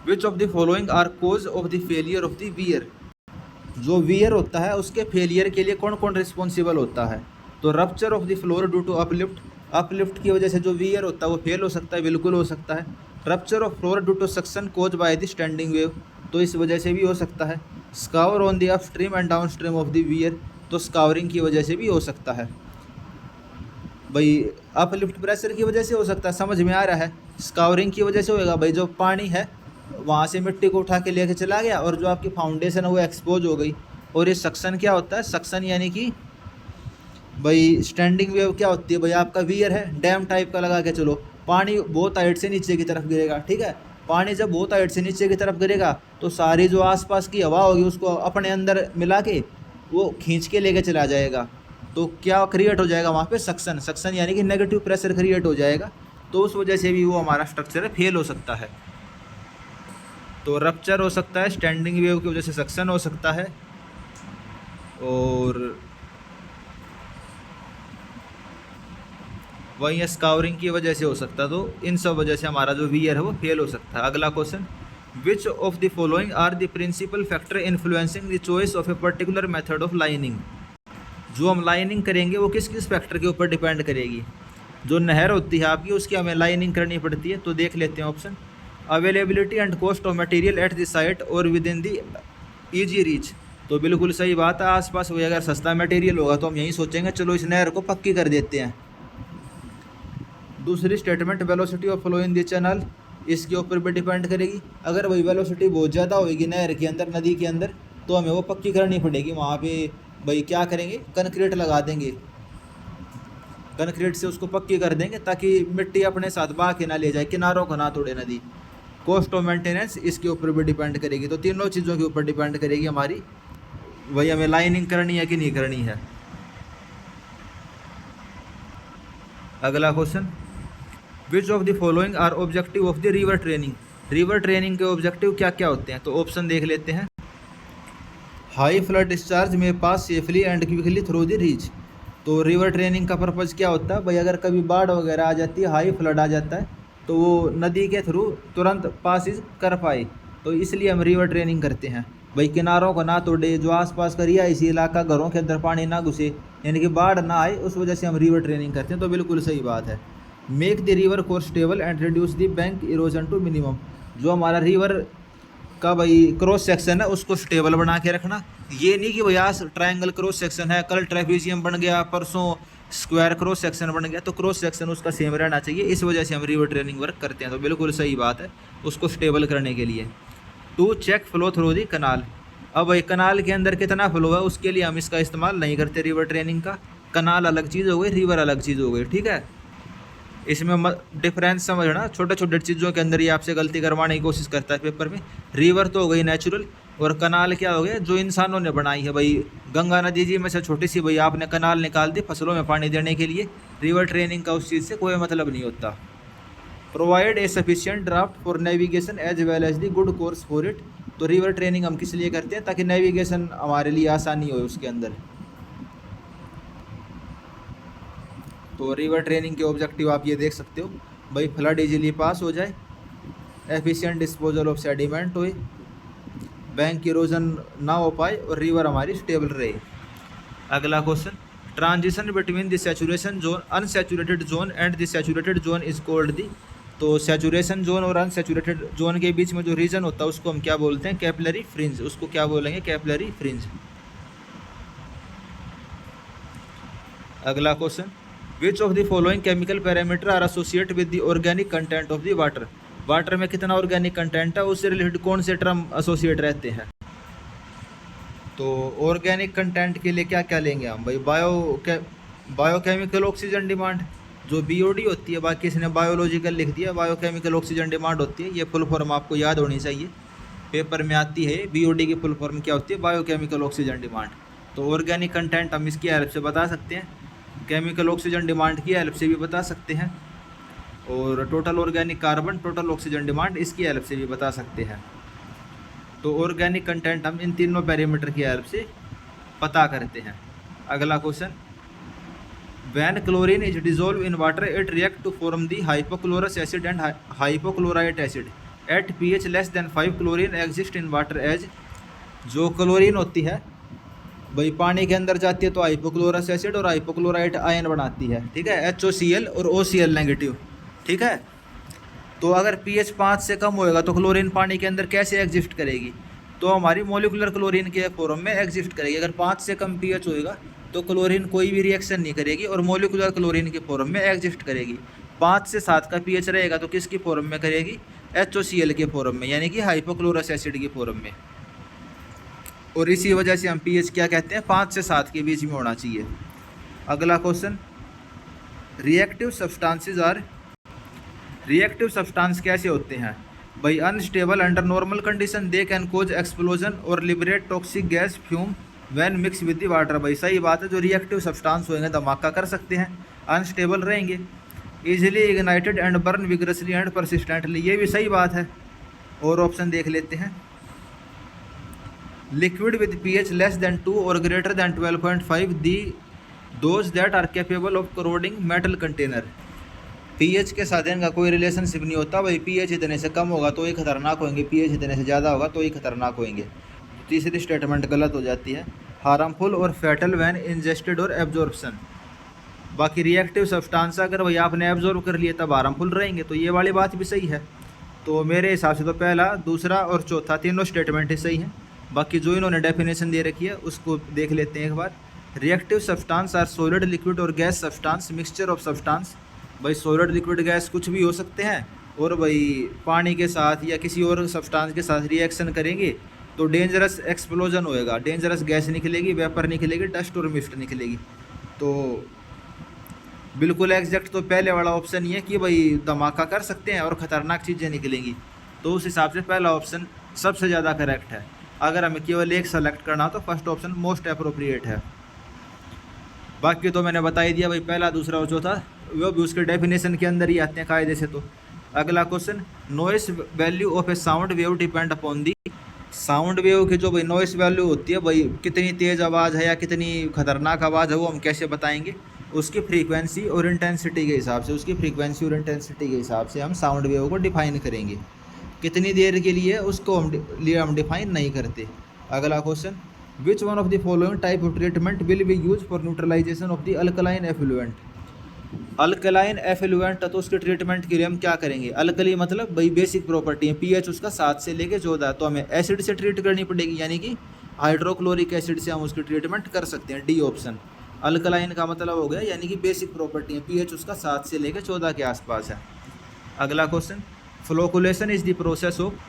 which of the following are cause of the failure of the weir. जो वियर होता है उसके फेलियर के लिए कौन कौन रिस्पॉन्सिबल होता है। तो rupture of the floor due to uplift, uplift की वजह से जो वियर होता है वो फेल हो सकता है, बिल्कुल हो सकता है। Rupture of floor due to suction cause by the standing wave, तो इस वजह से भी हो सकता है। Scour on the upstream and downstream of the weir, तो स्कावरिंग की वजह से भी हो सकता है। भाई अपलिफ्ट प्रेशर की वजह से हो सकता है, समझ में आ रहा है। स्कावरिंग की वजह से होएगा, भाई जो पानी है वहाँ से मिट्टी को उठा के लेके चला गया और जो आपकी फाउंडेशन है वो एक्सपोज हो गई। और ये सक्शन क्या होता है, सक्शन यानी कि भाई स्टैंडिंग वेव क्या होती है, भाई आपका वियर है डैम टाइप का लगा के चलो, पानी बहुत हाइट से नीचे की तरफ गिरेगा, ठीक है। पानी जब बहुत हाइट से नीचे की तरफ गिरेगा तो सारी जो आसपास की हवा होगी उसको अपने अंदर मिला के वो खींच के लेके चला जाएगा। तो क्या क्रिएट हो जाएगा वहाँ पे, सक्शन, सक्शन यानी कि नेगेटिव प्रेशर क्रिएट हो जाएगा। तो उस वजह से भी वो हमारा स्ट्रक्चर फेल हो सकता है। तो रप्चर हो सकता है, स्टैंडिंग वेव की वजह से सक्शन हो सकता है, और वहीं स्कावरिंग की वजह से हो सकता है। तो इन सब वजह से हमारा जो वियर है वो फेल हो सकता है। अगला question, which of the following are the principal factor influencing the choice of a particular method of lining. जो हम लाइनिंग करेंगे वो किस किस फैक्टर के ऊपर डिपेंड करेगी। जो नहर होती है आपकी उसकी हमें लाइनिंग करनी पड़ती है, तो देख लेते हैं option. Availability and cost of material at the site और with in the easy reach, तो बिल्कुल सही बात है। आसपास वही अगर सस्ता मटेरियल होगा तो हम यही सोचेंगे चलो इस नहर को पक्की कर देते हैं। दूसरी statement velocity of flow in the channel, इसके ऊपर भी डिपेंड करेगी। अगर वही वेलोसिटी बहुत ज़्यादा होगी नहर के अंदर, नदी के अंदर, तो हमें वो पक्की करनी पड़ेगी। वहाँ पे भाई क्या करेंगे, कंक्रीट लगा देंगे, कंक्रीट से उसको पक्की कर देंगे ताकि मिट्टी अपने साथ बहा के ना ले जाए, किनारों को ना तोड़े नदी। कॉस्ट ऑफ मेंटेनेंस इसके ऊपर भी डिपेंड करेगी। तो तीनों चीज़ों के ऊपर डिपेंड करेगी हमारी, वही हमें लाइनिंग करनी है कि नहीं करनी है। अगला question, which of the following are objective of the river training. River training के ऑब्जेक्टिव क्या क्या होते हैं, तो ऑप्शन देख लेते हैं। हाई फ्लड डिस्चार्ज में pass safely and quickly through the reach. तो रिवर ट्रेनिंग का पर्पज़ क्या होता है भाई, अगर कभी बाढ़ वगैरह आ जाती है, हाई फ्लड आ जाता है, तो वो नदी के थ्रू तुरंत पास कर पाए, तो इसलिए हम रिवर ट्रेनिंग करते हैं। भाई किनारों को ना तोड़े, जो आसपास का रिहायशी इलाका, घरों के अंदर पानी ना घुसे, यानी कि बाढ़ ना आए, उस वजह से हम रिवर ट्रेनिंग करते हैं। तो बिल्कुल सही बात है। Make the river course stable and reduce the bank erosion to minimum. जो हमारा रिवर का भाई क्रॉस सेक्शन है उसको स्टेबल बना के रखना। ये नहीं कि भाई आज ट्रायंगल क्रॉस सेक्शन है, कल ट्रेपेजियम बन गया, परसों स्क्वायर क्रॉस सेक्शन बन गया, तो क्रॉस सेक्शन उसका सेम रहना चाहिए। इस वजह से हम रिवर ट्रेनिंग वर्क करते हैं। तो बिल्कुल सही बात है, उसको स्टेबल करने के लिए। To check flow through the canal. अब भाई कनाल के अंदर कितना फ्लो है उसके लिए हम इसका इस्तेमाल नहीं करते रिवर ट्रेनिंग का। कनाल अलग चीज़ हो गई, रिवर अलग चीज़ हो गई, ठीक है। इसमें डिफरेंस समझना, छोटे छोटे चीज़ों के अंदर ये आपसे गलती करवाने की कोशिश करता है पेपर में। रिवर तो हो गई नेचुरल, और कनाल क्या हो गया, जो इंसानों ने बनाई है। भाई गंगा नदी जी में से छोटी सी भाई आपने कनाल निकाल दी फसलों में पानी देने के लिए। रिवर ट्रेनिंग का उस चीज़ से कोई मतलब नहीं होता। Provide a sufficient draft for navigation as well as the good course for it. तो रिवर ट्रेनिंग हम किस लिए करते हैं, ताकि नेविगेशन हमारे लिए आसानी हो उसके अंदर। तो रिवर ट्रेनिंग के ऑब्जेक्टिव आप ये देख सकते हो भाई, फ्लड इजीली पास हो जाए, एफिशिएंट डिस्पोजल ऑफ सेडिमेंट होए, बैंक इरोजन ना हो पाए, और रिवर हमारी स्टेबल रहे। अगला question, transition between the saturation zone, unsaturated zone and the saturated zone is called the. तो सैचुरेशन जोन और अनसैचुरेटेड जोन के बीच में जो रीजन होता है उसको हम क्या बोलते हैं, कैपिलरी फ्रिंज। उसको क्या बोलेंगे, कैपिलरी फ्रिंज। अगला question, which of the following chemical parameter are associate with the organic content of the water. Water में कितना ऑर्गेनिक कंटेंट है उससे रिलेटेड कौन से टर्म एसोसिएट रहते हैं। तो ऑर्गेनिक कंटेंट के लिए क्या क्या लेंगे हम भाई, बायोकेमिकल ऑक्सीजन डिमांड, जो बीओडी होती है, बाकी इसने बायोलॉजिकल लिख दिया, बायोकेमिकल ऑक्सीजन डिमांड होती है। ये फुल फॉर्म आपको याद होनी चाहिए, पेपर में आती है। बीओडी की फुल फॉर्म क्या होती है, बायोकेमिकल ऑक्सीजन डिमांड। तो ऑर्गेनिक कंटेंट हम इसकी हेल्प से बता सकते हैं, केमिकल ऑक्सीजन डिमांड की हेल्प से भी बता सकते हैं, और total organic carbon, total oxygen demand, इसकी हेल्प से भी बता सकते हैं। तो ऑर्गेनिक कंटेंट हम इन तीनों पैरामीटर की हेल्प से पता करते हैं। अगला question, when chlorine is dissolve in water it react to form the hypochlorous acid and hypochlorite acid at pH less than 5 chlorine exist in water as. जो क्लोरीन होती है भाई पानी के अंदर जाती है तो हाइपोक्लोरस एसिड और हाइपोक्लोराइट आयन बनाती है, ठीक है, HOCl और OCl नेगेटिव, ठीक है। तो अगर pH 5 से कम होएगा तो क्लोरीन पानी के अंदर कैसे एग्जिस्ट करेगी, तो हमारी मोलिकुलर क्लोरीन के फॉर्म में एग्जिस्ट करेगी। अगर 5 से कम pH होएगा तो क्लोरीन कोई भी रिएक्शन नहीं करेगी और मोलिकुलर क्लोरीन के फॉर्म में एग्जिस्ट करेगी। 5 से 7 का pH रहेगा तो किसकी फॉर्म में करेगी, HOCl के फॉर्म में, यानी कि हाइपोक्लोरस एसिड की फॉर्म में। और इसी वजह से हम pH क्या कहते हैं, 5 से 7 के बीच में होना चाहिए। अगला question, reactive substances are. Reactive substance कैसे होते हैं भाई, unstable under normal condition, they can cause explosion और liberate toxic gas fume when mix with the water. भाई सही बात है, जो रिएक्टिव सब्सटेंस होंगे धमाका कर सकते हैं, अनस्टेबल रहेंगे, easily ignited and burn vigorously and persistently, ये भी सही बात है। और ऑप्शन देख लेते हैं, liquid with pH less than 2 और greater than 12.5 the those that are capable of corroding metal container. PH के साथ इनका कोई रिलेशनशिप नहीं होता भाई, पीएच इतने से कम होगा तो ये खतरनाक होंगे, पीएच इतने से ज़्यादा होगा तो ये खतरनाक होंगे। तीसरी स्टेटमेंट गलत हो जाती है। हार्मफुल और फैटल वैन इंजेस्टेड और एब्जॉर्प्शन। बाकी रिएक्टिव सब्सटेंस अगर भाई आपने एब्जॉर्ब कर लिए तब हार्मफुल रहेंगे, तो ये वाली बात भी सही है। तो मेरे हिसाब से तो पहला, दूसरा और चौथा तीनों स्टेटमेंट ही सही हैं। बाकी जो इन्होंने डेफिनेशन दे रखी है उसको देख लेते हैं एक बार। Reactive substance are solid, liquid और gas substance, mixture of substance. भाई सॉलिड, लिक्विड, गैस कुछ भी हो सकते हैं, और भाई पानी के साथ या किसी और सब्सटेंस के साथ रिएक्शन करेंगे तो डेंजरस एक्सप्लोजन होएगा, डेंजरस गैस निकलेगी, वेपर निकलेगी, डस्ट और मिस्ट निकलेगी। तो बिल्कुल एग्जैक्ट तो पहले वाला ऑप्शन ये है कि भाई धमाका कर सकते हैं और ख़तरनाक चीज़ें निकलेंगी, तो उस हिसाब से पहला ऑप्शन सबसे ज़्यादा करेक्ट है। अगर हमें केवल एक सेलेक्ट करना हो तो फर्स्ट ऑप्शन मोस्ट अप्रोप्रिएट है। बाकी तो मैंने बता ही दिया भाई, पहला, दूसरा और चौथा वो भी उसके डेफिनेशन के अंदर ही आते हैं कायदे से। तो अगला question, noise value of A sound wave depend upon the. Sound wave की जो भाई नॉइस वैल्यू होती है, भाई कितनी तेज़ आवाज़ है या कितनी खतरनाक आवाज़ है वो हम कैसे बताएंगे? उसकी फ्रीक्वेंसी और इंटेंसिटी के हिसाब से, उसकी फ्रीक्वेंसी और इंटेंसिटी के हिसाब से हम साउंड वेव को डिफाइन करेंगे। कितनी देर के लिए उसको हम डिफाइन नहीं करते। अगला question, which one of the following type of treatment will be use for neutralization of the alkaline effluent. Alkaline effluent, तो उसके ट्रीटमेंट के लिए हम क्या करेंगे? अल्कली मतलब भाई बेसिक प्रॉपर्टी है, पीएच उसका 7 से लेके 14, तो हमें एसिड से ट्रीट करनी पड़ेगी, यानी कि हाइड्रोक्लोरिक एसिड से हम उसकी ट्रीटमेंट कर सकते हैं, डी ऑप्शन। अल्कलाइन का मतलब हो गया यानी कि बेसिक प्रॉपर्टी है, पीएच उसका 7 से लेकर 14 के आसपास है। अगला question, flocculation is the process of.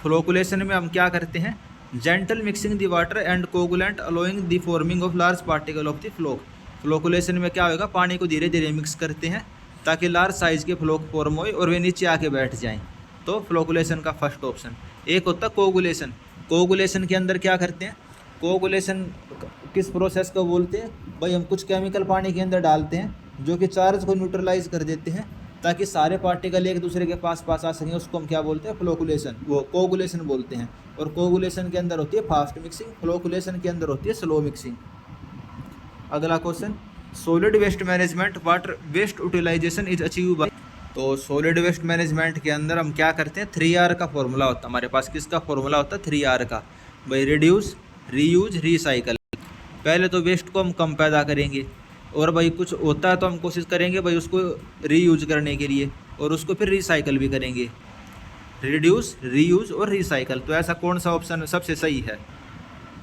Flocculation में हम क्या करते हैं? Gentle mixing the water and coagulant allowing the forming of large particle of the floc. Flocculation में क्या होगा? पानी को धीरे धीरे मिक्स करते हैं ताकि लार्ज साइज के फ्लोक फॉर्म हो और वे नीचे आके बैठ जाएं, तो फ्लोकुलेशन का फर्स्ट ऑप्शन। एक होता है कोगुलेशन। कोगुलेशन के अंदर क्या करते हैं? कोगुलेशन किस प्रोसेस को बोलते हैं? भाई हम कुछ केमिकल पानी के अंदर डालते हैं जो कि चार्ज को न्यूट्रलाइज कर देते हैं ताकि सारे पार्टिकल एक दूसरे के पास आ सकें, उसको हम क्या बोलते हैं? फ्लोकुलेशन, वो कोगुलेशन बोलते हैं। और कोगुलेशन के अंदर होती है फास्ट मिक्सिंग, फ्लोकुलेशन के अंदर होती है स्लो मिक्सिंग। अगला question, solid waste management water waste utilization is achieve by. तो सॉलिड वेस्ट मैनेजमेंट के अंदर हम क्या करते हैं? 3R का फॉर्मूला होता है हमारे पास। किसका फॉर्मूला होता है? 3R का। भाई रिड्यूस, रीयूज, रिसाइकल। पहले तो वेस्ट को हम कम पैदा करेंगे, और भाई कुछ होता है तो हम कोशिश करेंगे भाई उसको रीयूज करने के लिए, और उसको फिर रिसाइकल भी करेंगे। रिड्यूस, रीयूज और रिसाइकल। तो ऐसा कौन सा ऑप्शन सबसे सही है?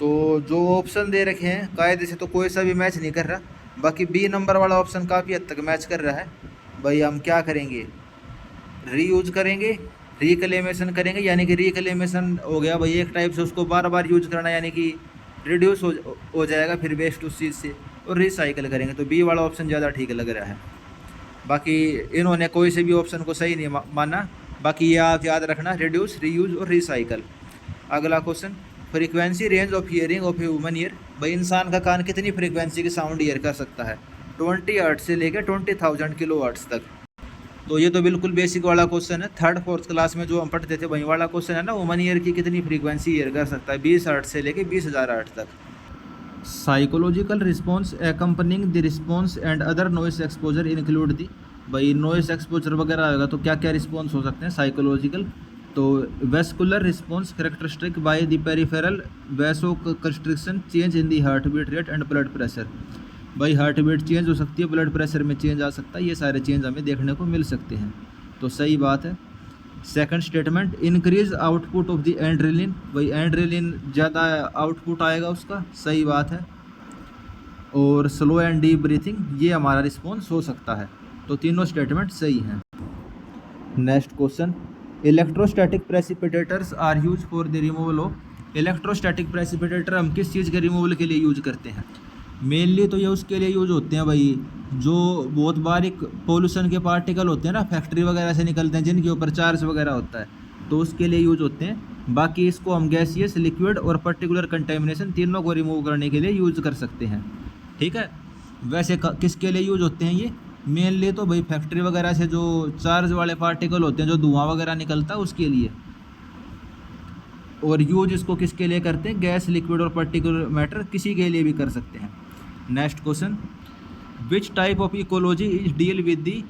तो जो ऑप्शन दे रखे हैं कायदे से तो कोई सा भी मैच नहीं कर रहा, बाकी बी नंबर वाला ऑप्शन काफ़ी हद तक मैच कर रहा है। भाई हम क्या करेंगे? रीयूज करेंगे, रिक्लेमेशन करेंगे, यानी कि रिक्लेमेशन हो गया भाई एक टाइप से उसको बार बार यूज करना, यानी कि रिड्यूस हो जाएगा फिर वेस्ट उस चीज़ से, और रिसाइकल करेंगे। तो बी वाला ऑप्शन ज़्यादा ठीक लग रहा है। बाकी इन्होंने कोई से भी ऑप्शन को सही नहीं माना, बाकी ये आप याद रखना, रिड्यूस, रीयूज और रिसाइकल। अगला question, frequency range of hearing of human ear. भाई इंसान का कान कितनी फ्रीक्वेंसी की साउंड ईयर कर सकता है? 20 हर्ट्ज से लेकर 20,000 किलो हर्ट्ज तक। तो ये तो बिल्कुल बेसिक वाला क्वेश्चन है, 3rd 4th क्लास में जो हम पढ़ते थे वही वाला क्वेश्चन है ना। ह्यूमन ईयर की कितनी फ्रीक्वेंसी ईयर कर सकता है? 20 हर्ट्ज से लेकर 20,000 हर्ट्ज तक। Psychological response accompanying the response and other noise exposure include the. भाई नॉइस एक्सपोजर वगैरह होगा तो क्या क्या रिस्पॉन्स हो सकते हैं साइकोलॉजिकल? तो vascular response characteristic by the peripheral vasoconstriction, change in the heart beat rate and blood pressure. भाई हार्ट बीट चेंज हो सकती है, ब्लड प्रेशर में चेंज आ सकता है, ये सारे चेंज हमें देखने को मिल सकते हैं, तो सही बात है। Second statement, increase output of the एंड्रेलिन। भाई एंड्रेलिन ज़्यादा आउटपुट आएगा उसका, सही बात है। और स्लो एंड डीप ब्रीथिंग, ये हमारा रिस्पॉन्स हो सकता है। तो तीनों स्टेटमेंट सही हैं। Next question, electrostatic precipitators are use for the removal of. Electrostatic precipitator हम किस चीज़ के रिमूवल के लिए यूज करते हैं? मेनली तो ये उसके लिए यूज होते हैं भाई जो बहुत बारीक पोल्यूशन के पार्टिकल होते हैं ना, फैक्ट्री वगैरह से निकलते हैं जिनके ऊपर चार्ज वगैरह होता है, तो उसके लिए यूज होते हैं। बाकी इसको हम गैसियस, लिक्विड और पर्टिकुलर कंटेमिनेशन तीनों को रिमूव करने के लिए यूज कर सकते हैं, ठीक है। वैसे किसके लिए यूज होते हैं ये? मेनली तो भाई फैक्ट्री वगैरह से जो चार्ज वाले पार्टिकल होते हैं, जो धुआं वगैरह निकलता है उसके लिए। और यूज इसको किसके लिए करते हैं? गैस, लिक्विड और पर्टिकुलर मैटर किसी के लिए भी कर सकते हैं। Next question, which type of ecology is deal with the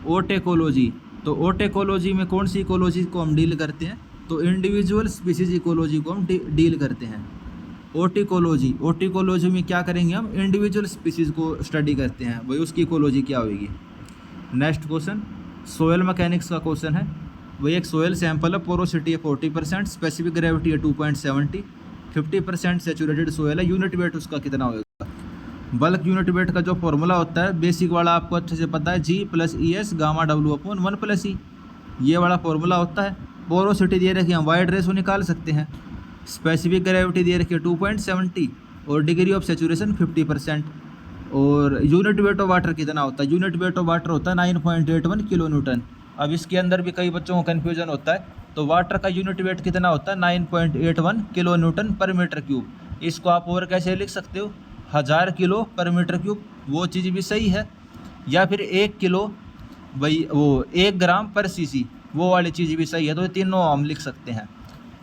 autecology, तो ओटेकोलॉजी में कौन सी इकोलॉजी को हम डील करते हैं, तो इंडिविजुअल स्पीसीज इकोलॉजी को हम डील करते हैं। ओटिकोलॉजी, ओटिकोलॉजी में क्या करेंगे हम, इंडिविजुअल स्पीसीज को स्टडी करते हैं, वही उसकी इकोलॉजी क्या होगी। नेक्स्ट क्वेश्चन सोयल मैकेनिक्स का क्वेश्चन है। वही एक सोयल सैंपल है, पोरोसिटी है 40%, स्पेसिफिक ग्रेविटी है 2.70, 50% सेचुरेटेड सोयल है, यूनिट वेट उसका कितना होगा। बल्क यूनिट वेट का जो फॉर्मूला होता है बेसिक वाला आपको अच्छे से पता है, G+ES गामा W/1+E, ये वाला फॉर्मूला होता है। पोरोसिटी दे रखी है, हम वाइड रेशो निकाल सकते हैं। स्पेसिफिक ग्रेविटी दे रखी है 2.70 और डिग्री ऑफ सेचुरेशन 50%। और यूनिट वेट ऑफ वाटर कितना होता है, यूनिट वेट ऑफ वाटर होता है 9.81 किलो न्यूटन। अब इसके अंदर भी कई बच्चों को कन्फ्यूजन होता है, तो वाटर का यूनिट वेट कितना होता है 9.81 किलो न्यूटन पर मीटर क्यूब। इसको आप और कैसे लिख सकते हो, 1000 किलो पर मीटर क्यूब, वो चीज़ भी सही है। या फिर 1 किलो, भाई वो 1 ग्राम पर सीसी, वो वाली चीज़ भी सही है। तो ये तीनों हम लिख सकते हैं।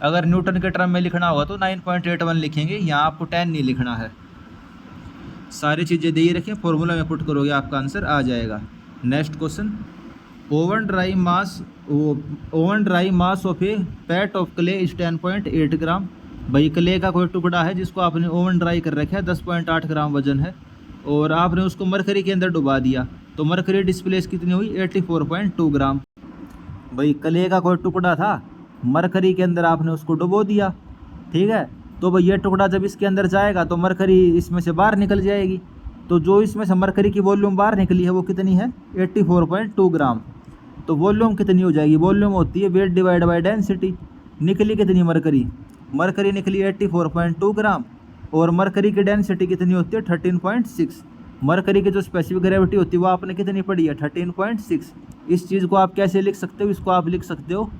अगर न्यूटन के टर्म में लिखना होगा तो 9.81 लिखेंगे, यहाँ आपको 10 नहीं लिखना है। सारी चीज़ें दे रखें, फॉर्मूला में पुट करोगे आपका आंसर आ जाएगा। Next question oven dry mass of A PAT of clay is 10.8 ग्राम। भाई क्ले का कोई टुकड़ा है जिसको आपने ओवन ड्राई कर रखा है, 10.8 ग्राम वजन है, और आपने उसको मरकरी के अंदर डुबा दिया, तो मरकरी डिस्प्लेस कितनी हुई 84.2 ग्राम। भाई क्ले का कोई टुकड़ा था, मरकरी के अंदर आपने उसको डुबो दिया, ठीक है, तो भाई ये टुकड़ा जब इसके अंदर जाएगा तो मरकरी इसमें से बाहर निकल जाएगी। तो जो इसमें से मरकरी की वॉल्यूम बाहर निकली है वो कितनी है 84.2 ग्राम। तो वॉल्यूम कितनी हो जाएगी, वॉल्यूम होती है वेट डिवाइड बाय डेंसिटी। निकली कितनी मरकरी, मरकरी निकली 84.2 ग्राम, और मरकरी की डेंसिटी कितनी होती है 13.6। मरकरी की जो स्पेसिफिक ग्रेविटी होती है वो आपने कितनी पढ़ी है 13.6। इस चीज़ को आप कैसे लिख सकते हो, इसको आप लिख सकते हो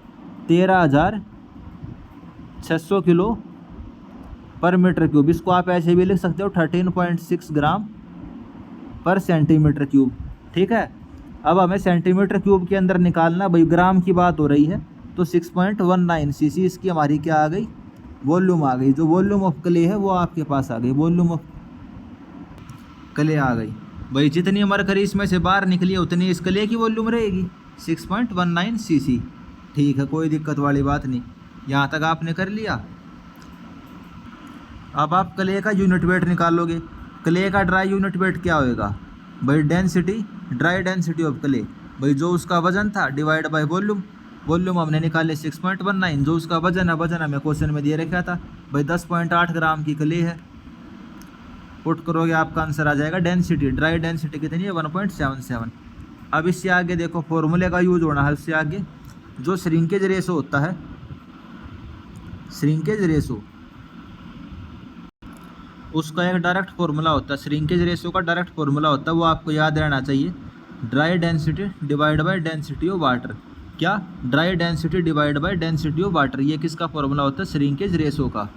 13,600 किलो पर मीटर क्यूब। इसको आप ऐसे भी लिख सकते हो 13.6 ग्राम पर सेंटीमीटर क्यूब, ठीक है। अब हमें सेंटीमीटर क्यूब के अंदर निकालना, भाई ग्राम की बात हो रही है, तो 6.19 सीसी इसकी हमारी क्या आ गई, वॉल्यूम आ गई। जो वॉल्यूम ऑफ क्ले है वो आपके पास आ गई, वॉल्यूम ऑफ क्ले आ गई। भाई जितनी मरकरी इसमें से बाहर निकली है उतनी इस क्ले की वॉल्यूम रहेगी 6.19 सीसी, ठीक है, कोई दिक्कत वाली बात नहीं। यहाँ तक आपने कर लिया। अब आप क्ले का यूनिट वेट निकालोगे। क्ले का ड्राई यूनिट वेट क्या होएगा, भाई density, dry density of clay, भाई जो उसका वजन था डिवाइड बाय वॉल्यूम। वॉल्यूम हमने निकाले 6.19, जो उसका वजन है, वजन हमें क्वेश्चन में दिए रखा था, भाई 10.8 ग्राम की क्ले है। पुट करोगे आपका आंसर आ जाएगा। डेंसिटी, ड्राई डेंसिटी कितनी है 1.77। अब इससे आगे देखो फॉर्मूले का यूज होना है। उससे आगे जो श्रिंकेज रेशो होता है, श्रिंकेज रेशो, उसका एक डायरेक्ट फॉर्मूला होता है। श्रिंकेज रेशो का डायरेक्ट फॉर्मूला होता है, वो आपको याद रहना चाहिए, dry density divide by density of water. क्या, dry density divide by density of water, ये किसका फॉर्मूला होता है, श्रिंकेज रेशो का।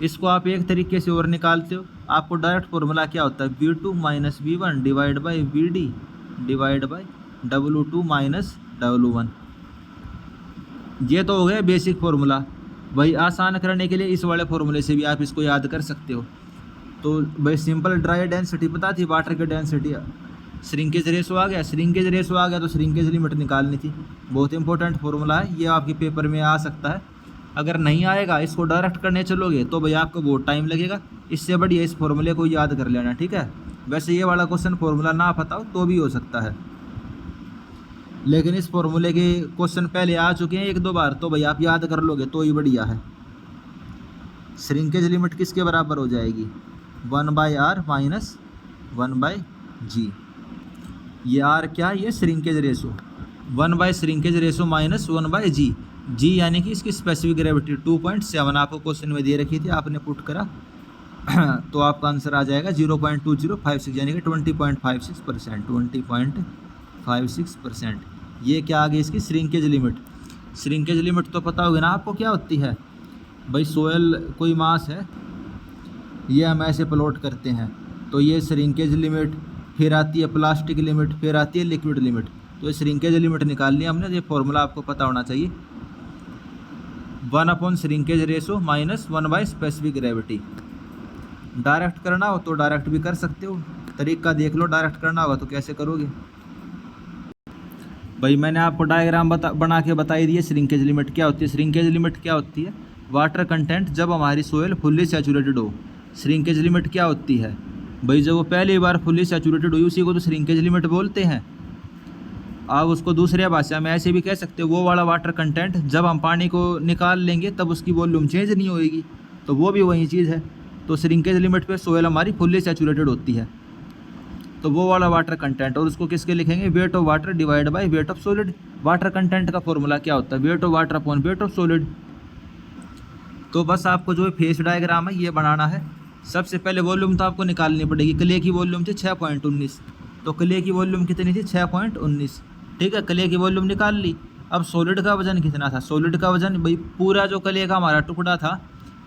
इसको आप एक तरीके से और निकालते हो, आपको डायरेक्ट फॉर्मूला क्या होता है, V2 - V1 divide by VD divide by W2 - W1। ये तो हो गया बेसिक फॉर्मूला। भाई आसान करने के लिए इस वाले फॉर्मूले से भी आप इसको याद कर सकते हो। तो भाई सिंपल ड्राई डेंसिटी पता थी, वाटर की डेंसिटी, श्रिंकेज रेशो आ गया, श्रिंकेज रेशो आ गया तो श्रिंकेज लिमिट निकालनी थी। बहुत इंपॉर्टेंट फॉर्मूला है, ये आपके पेपर में आ सकता है। अगर नहीं आएगा, इसको डायरेक्ट करने चलोगे तो भाई आपको बहुत टाइम लगेगा। इससे बढ़िया इस फॉर्मूले को याद कर लेना, ठीक है। वैसे ये वाला क्वेश्चन फॉर्मूला ना पता हो तो भी हो सकता है, लेकिन इस फॉर्मूले के क्वेश्चन पहले आ चुके हैं 1-2 बार, तो भाई आप याद कर लोगे तो ही बढ़िया है। श्रिंकेज लिमिट किसके बराबर हो जाएगी, 1/r माइनस 1/g। ये आर क्या है, ये shrinkage ratio, 1 shrinkage ratio minus 1/g। जी यानी कि इसकी स्पेसिफिक ग्रेविटी 2.7 आपको क्वेश्चन में दे रखी थी, आपने पुट करा तो आपका आंसर आ जाएगा 0.2056 यानी कि 20.56%, 20.56%। ये क्या आ गई इसकी श्रिंकेज लिमिट। श्रिंकेज लिमिट तो पता होगी ना आपको क्या होती है, भाई सोयल कोई मास है, ये हम ऐसे प्लॉट करते हैं, तो ये श्रिंकेज लिमिट, फिर आती है प्लास्टिक लिमिट, फिर आती है लिक्विड लिमिट। तो ये श्रिंकेज लिमिट निकालनी है हमने, ये फॉर्मूला आपको पता होना चाहिए, 1 shrinkage ratio minus 1 specific gravity. Direct करना हो तो डायरेक्ट भी कर सकते हो, तरीका देख लो, डायरेक्ट करना होगा तो कैसे करोगे। भाई मैंने आपको डायग्राम बना के बताई दी है। श्रिंकेज लिमिट क्या होती है? श्रिंकेज लिमिट क्या होती है? वाटर कंटेंट जब हमारी सोयल फुल्ली सैचुरेटेड हो। श्रिंकेज लिमिट क्या होती है? भाई जब वो पहली बार फुल्ली सैचुरेटेड हुई उसी को तो श्रिंकेज लिमिट बोलते हैं। आप उसको दूसरी भाषा में ऐसे भी कह सकते हो, वो वाला वाटर कंटेंट जब हम पानी को निकाल लेंगे तब उसकी वॉल्यूम चेंज नहीं होएगी, तो वो भी वही चीज़ है। तो श्रिंकेज लिमिट पे सोयल हमारी फुल्ली सैचुरेटेड होती है, तो वो वाला वाटर कंटेंट। और उसको किसके लिखेंगे? Weight of water divide by weight of solid. Water content का फॉर्मूला क्या होता है? Weight of water upon weight of solid. तो बस आपको जो फेस डायग्राम है ये बनाना है। सबसे पहले वॉल्यूम तो आपको निकालनी पड़ेगी। क्ले की वॉल्यूम थी 6.19, तो क्ले की वॉल्यूम कितनी थी? 6.19। ठीक है, क्ले की वॉल्यूम निकाल ली। अब सॉलिड का वजन कितना था? सॉलिड का वजन भाई पूरा जो क्ले का हमारा टुकड़ा था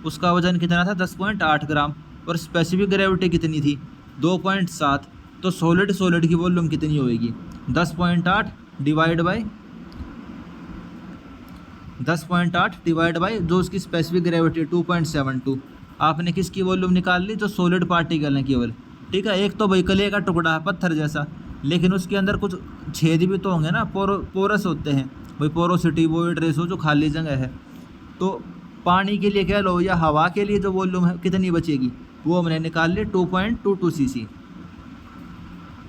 उसका वजन कितना था? 10.8 ग्राम। और स्पेसिफिक ग्रेविटी कितनी थी? 2.7। तो सॉलिड की वॉल्यूम कितनी होएगी? 10.8 डिवाइड बाय जो उसकी स्पेसिफिक ग्रेविटी 2.72। आपने किसकी वॉल्यूम निकाल ली? जो सॉलिड पार्टिकल है केवल। ठीक है, एक तो भाई क्ले का टुकड़ा है पत्थर जैसा, लेकिन उसके अंदर कुछ छेद भी तो होंगे ना, पोरस होते हैं भाई, पोरोसिटी वोइड रेशो जो खाली जगह है। तो पानी के लिए कह लो या हवा के लिए जो वॉल्यूम है कितनी बचेगी वो हमने निकाल ली 2.22 cc।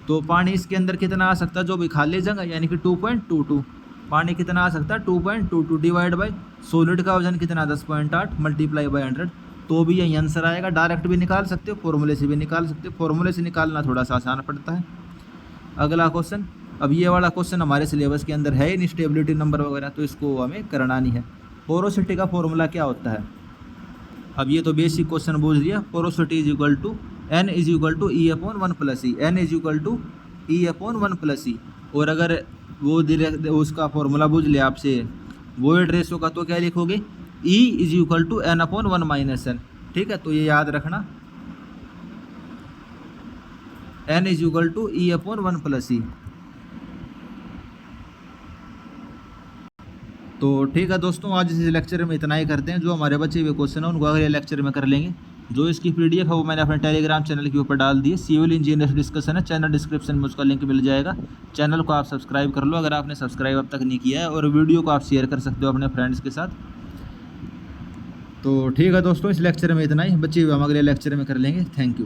तो पानी इसके अंदर कितना आ सकता है? जो भी खाली जगह यानी कि 2.22। पानी कितना आ सकता है? 2.22 डिवाइड बाय सॉलिड का वजन कितना? 10.8 मल्टीप्लाई बाय 100। तो भी यही आंसर आएगा। डायरेक्ट भी निकाल सकते हो, फॉर्मूले से भी निकाल सकते हो। फॉर्मूले से निकालना थोड़ा सा आसान पड़ता है। अगला क्वेश्चन, अब ये वाला क्वेश्चन हमारे सिलेबस के अंदर है इंस्टेबिलिटी नंबर वगैरह, तो इसको हमें करना नहीं है। पोरोसिटी का फॉर्मूला क्या होता है? अब ये तो बेसिक क्वेश्चन बूझ लिया। Porosity is equal to N is equal to E upon 1+E। N is equal to E upon 1+E। और अगर वो उसका फॉर्मूला बूझ लिया आपसे वोइड रेशो का, तो क्या लिखोगे? E is equal to N upon 1-N। ठीक है, तो ये याद रखना, N is equal to E upon 1+E। तो ठीक है दोस्तों, आज इस लेक्चर में इतना ही करते हैं। जो हमारे बचे हुए क्वेश्चन हैं उनको अगले लेक्चर में कर लेंगे। जो इसकी PDF है वो मैंने अपने टेलीग्राम चैनल के ऊपर डाल दी है। सिविल इंजीनियर डिस्कशन है, चैनल डिस्क्रिप्शन में उसका लिंक मिल जाएगा। चैनल को आप सब्सक्राइब कर लो अगर आपने सब्सक्राइब अब तक नहीं किया है, और वीडियो को आप शेयर कर सकते हो अपने फ्रेंड्स के साथ। तो ठीक है दोस्तों, इस लेक्चर में इतना ही। बचे हुए हम अगले लेक्चर में कर लेंगे। Thank you.